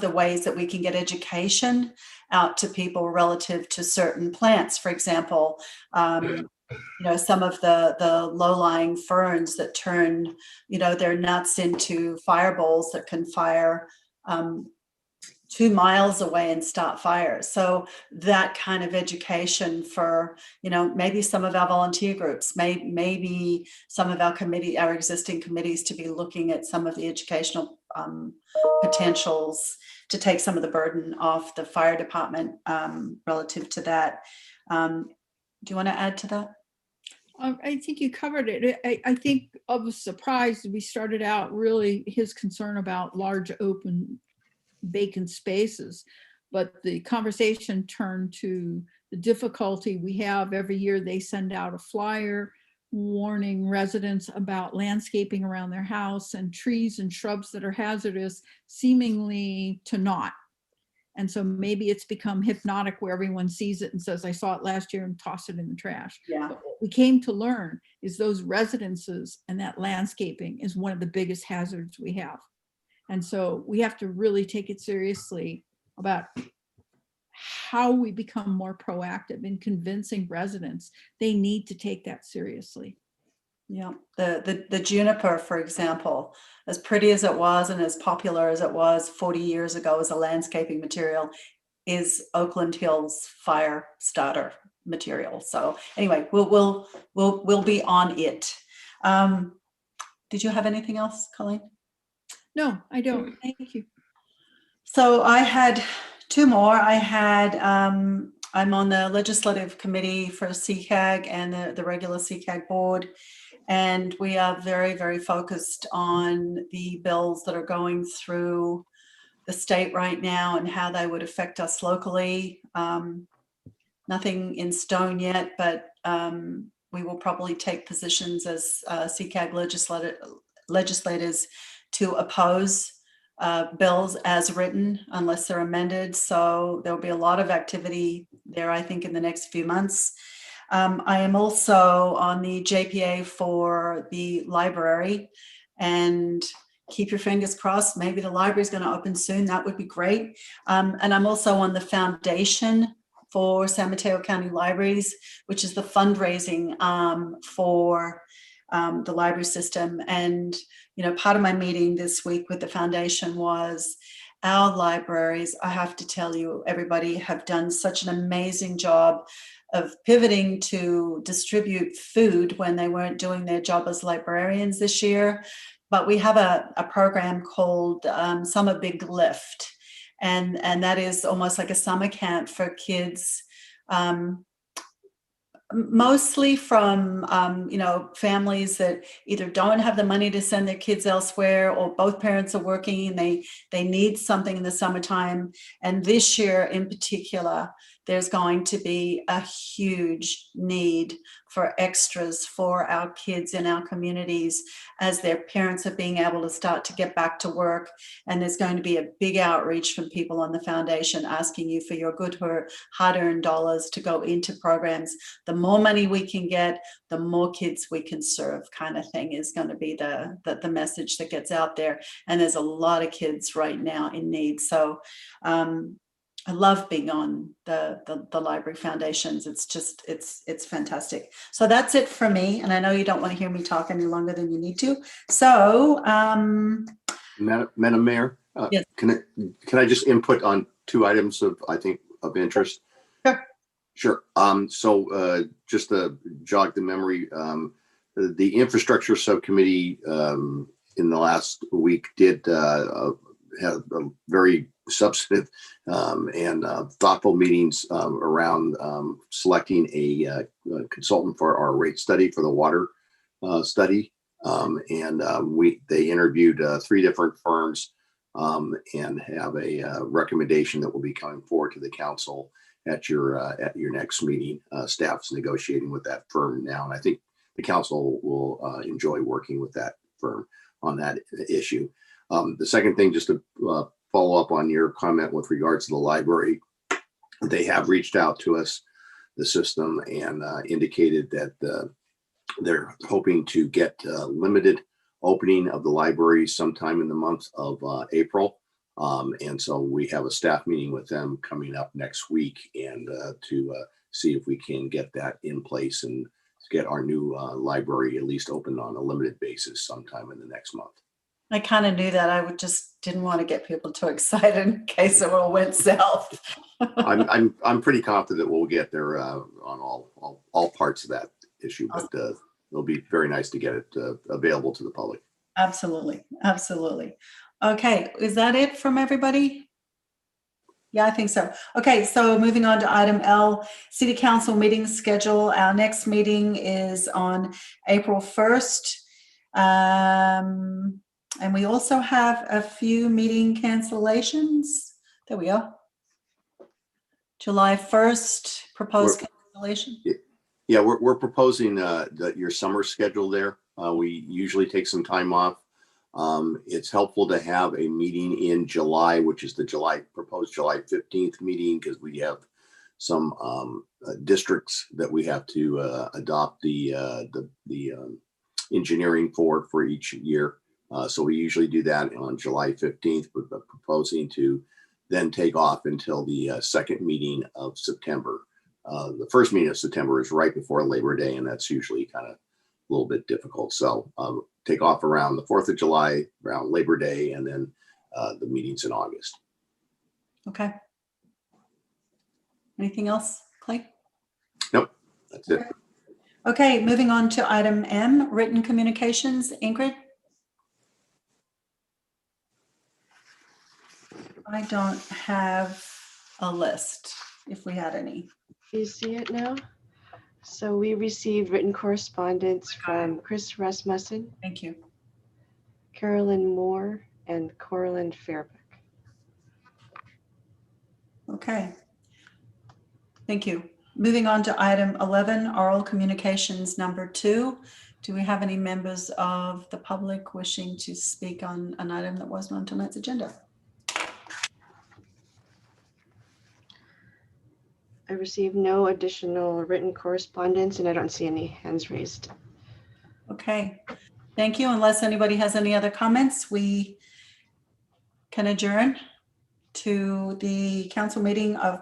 ways that we can get education out to people relative to certain plants. For example, you know, some of the low-lying ferns that turn, you know, their nuts into fireballs that can fire 2 miles away and start fires. So that kind of education for, you know, maybe some of our volunteer groups, maybe some of our existing committees to be looking at some of the educational potentials to take some of the burden off the fire department relative to that. Do you want to add to that? I think you covered it. I think of a surprise, we started out really his concern about large open vacant spaces, but the conversation turned to the difficulty we have every year. They send out a flyer warning residents about landscaping around their house and trees and shrubs that are hazardous, seemingly to not. And so maybe it's become hypnotic where everyone sees it and says, I saw it last year, and toss it in the trash. Yeah. But what we came to learn is those residences and that landscaping is one of the biggest hazards we have. And so we have to really take it seriously about how we become more proactive in convincing residents they need to take that seriously. Yeah, the juniper, for example, as pretty as it was and as popular as it was 40 years ago as a landscaping material, is Oakland Hills fire starter material. So anyway, we'll be on it. Did you have anything else, Colleen? No, I don't. Thank you. So I had 2 more. I'm on the legislative committee for CCAG and the regular CCAG board. And we are very, very focused on the bills that are going through the state right now and how they would affect us locally. Nothing in stone yet, but we will probably take positions as CCAG legislators to oppose bills as written unless they're amended. So there'll be a lot of activity there, I think, in the next few months. I am also on the JPA for the library, and keep your fingers crossed. Maybe the library is going to open soon. That would be great. And I'm also on the foundation for San Mateo County Libraries, which is the fundraising for the library system. And, you know, part of my meeting this week with the foundation was our libraries, I have to tell you, everybody have done such an amazing job of pivoting to distribute food when they weren't doing their job as librarians this year. But we have a program called Summer Big Lift. And that is almost like a summer camp for kids, mostly from, you know, families that either don't have the money to send their kids elsewhere, or both parents are working and they need something in the summertime. And this year in particular, there's going to be a huge need for extras for our kids in our communities as their parents are being able to start to get back to work. And there's going to be a big outreach from people on the foundation asking you for your good hard-earned dollars to go into programs. The more money we can get, the more kids we can serve, kind of thing is going to be the message that gets out there. And there's a lot of kids right now in need. So I love being on the library foundations. It's just, it's fantastic. So that's it for me. And I know you don't want to hear me talk any longer than you need to. So, Madam Mayor, yes. can I just input on two items of, I think, of interest? Sure. So just to jog the memory, the infrastructure subcommittee in the last week did have a very substantive and thoughtful meetings around selecting a consultant for our rate study for the water study. They interviewed 3 different firms and have a recommendation that will be coming forward to the council at your next meeting. Staff's negotiating with that firm now, and I think the council will enjoy working with that firm on that issue. The second thing, just to follow up on your comment with regards to the library, they have reached out to us, the system, and indicated that they're hoping to get limited opening of the library sometime in the month of April. And so we have a staff meeting with them coming up next week, and to see if we can get that in place and get our new library at least open on a limited basis sometime in the next month. I kind of knew that. I just didn't want to get people too excited in case it all went south. I'm pretty confident we'll get there on all parts of that issue, but it'll be very nice to get it available to the public. Absolutely, absolutely. Okay, is that it from everybody? Yeah, I think so. Okay, so moving on to item L, City Council meeting schedule. Our next meeting is on April 1st. And we also have a few meeting cancellations. There we go. July 1st, proposed cancellation. Yeah, we're proposing your summer schedule there. We usually take some time off. It's helpful to have a meeting in July, which is the proposed July 15th meeting, because we have some districts that we have to adopt the engineering for each year. So we usually do that on July 15th, but proposing to then take off until the second meeting of September. The first meeting of September is right before Labor Day, and that's usually kind of a little bit difficult. So take off around the 4th of July, around Labor Day, and then the meetings in August. Okay. Anything else, Clay? Nope, that's it. Okay, moving on to item M, written communications. Ingrid? I don't have a list, if we had any. You see it now? So we received written correspondence from Chris Rasmussen. Thank you. Carolyn Moore and Coraline Fairbeck. Okay. Thank you. Moving on to item 11, oral communications number 2. Do we have any members of the public wishing to speak on an item that wasn't on tonight's agenda? I received no additional written correspondence, and I don't see any hands raised. Okay, thank you. Unless anybody has any other comments, we can adjourn to the council meeting of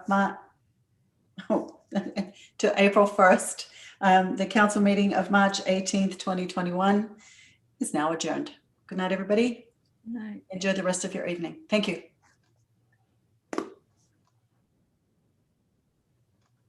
to April 1st. The council meeting of March 18th, 2021 is now adjourned. Good night, everybody. Night. Enjoy the rest of your evening. Thank you.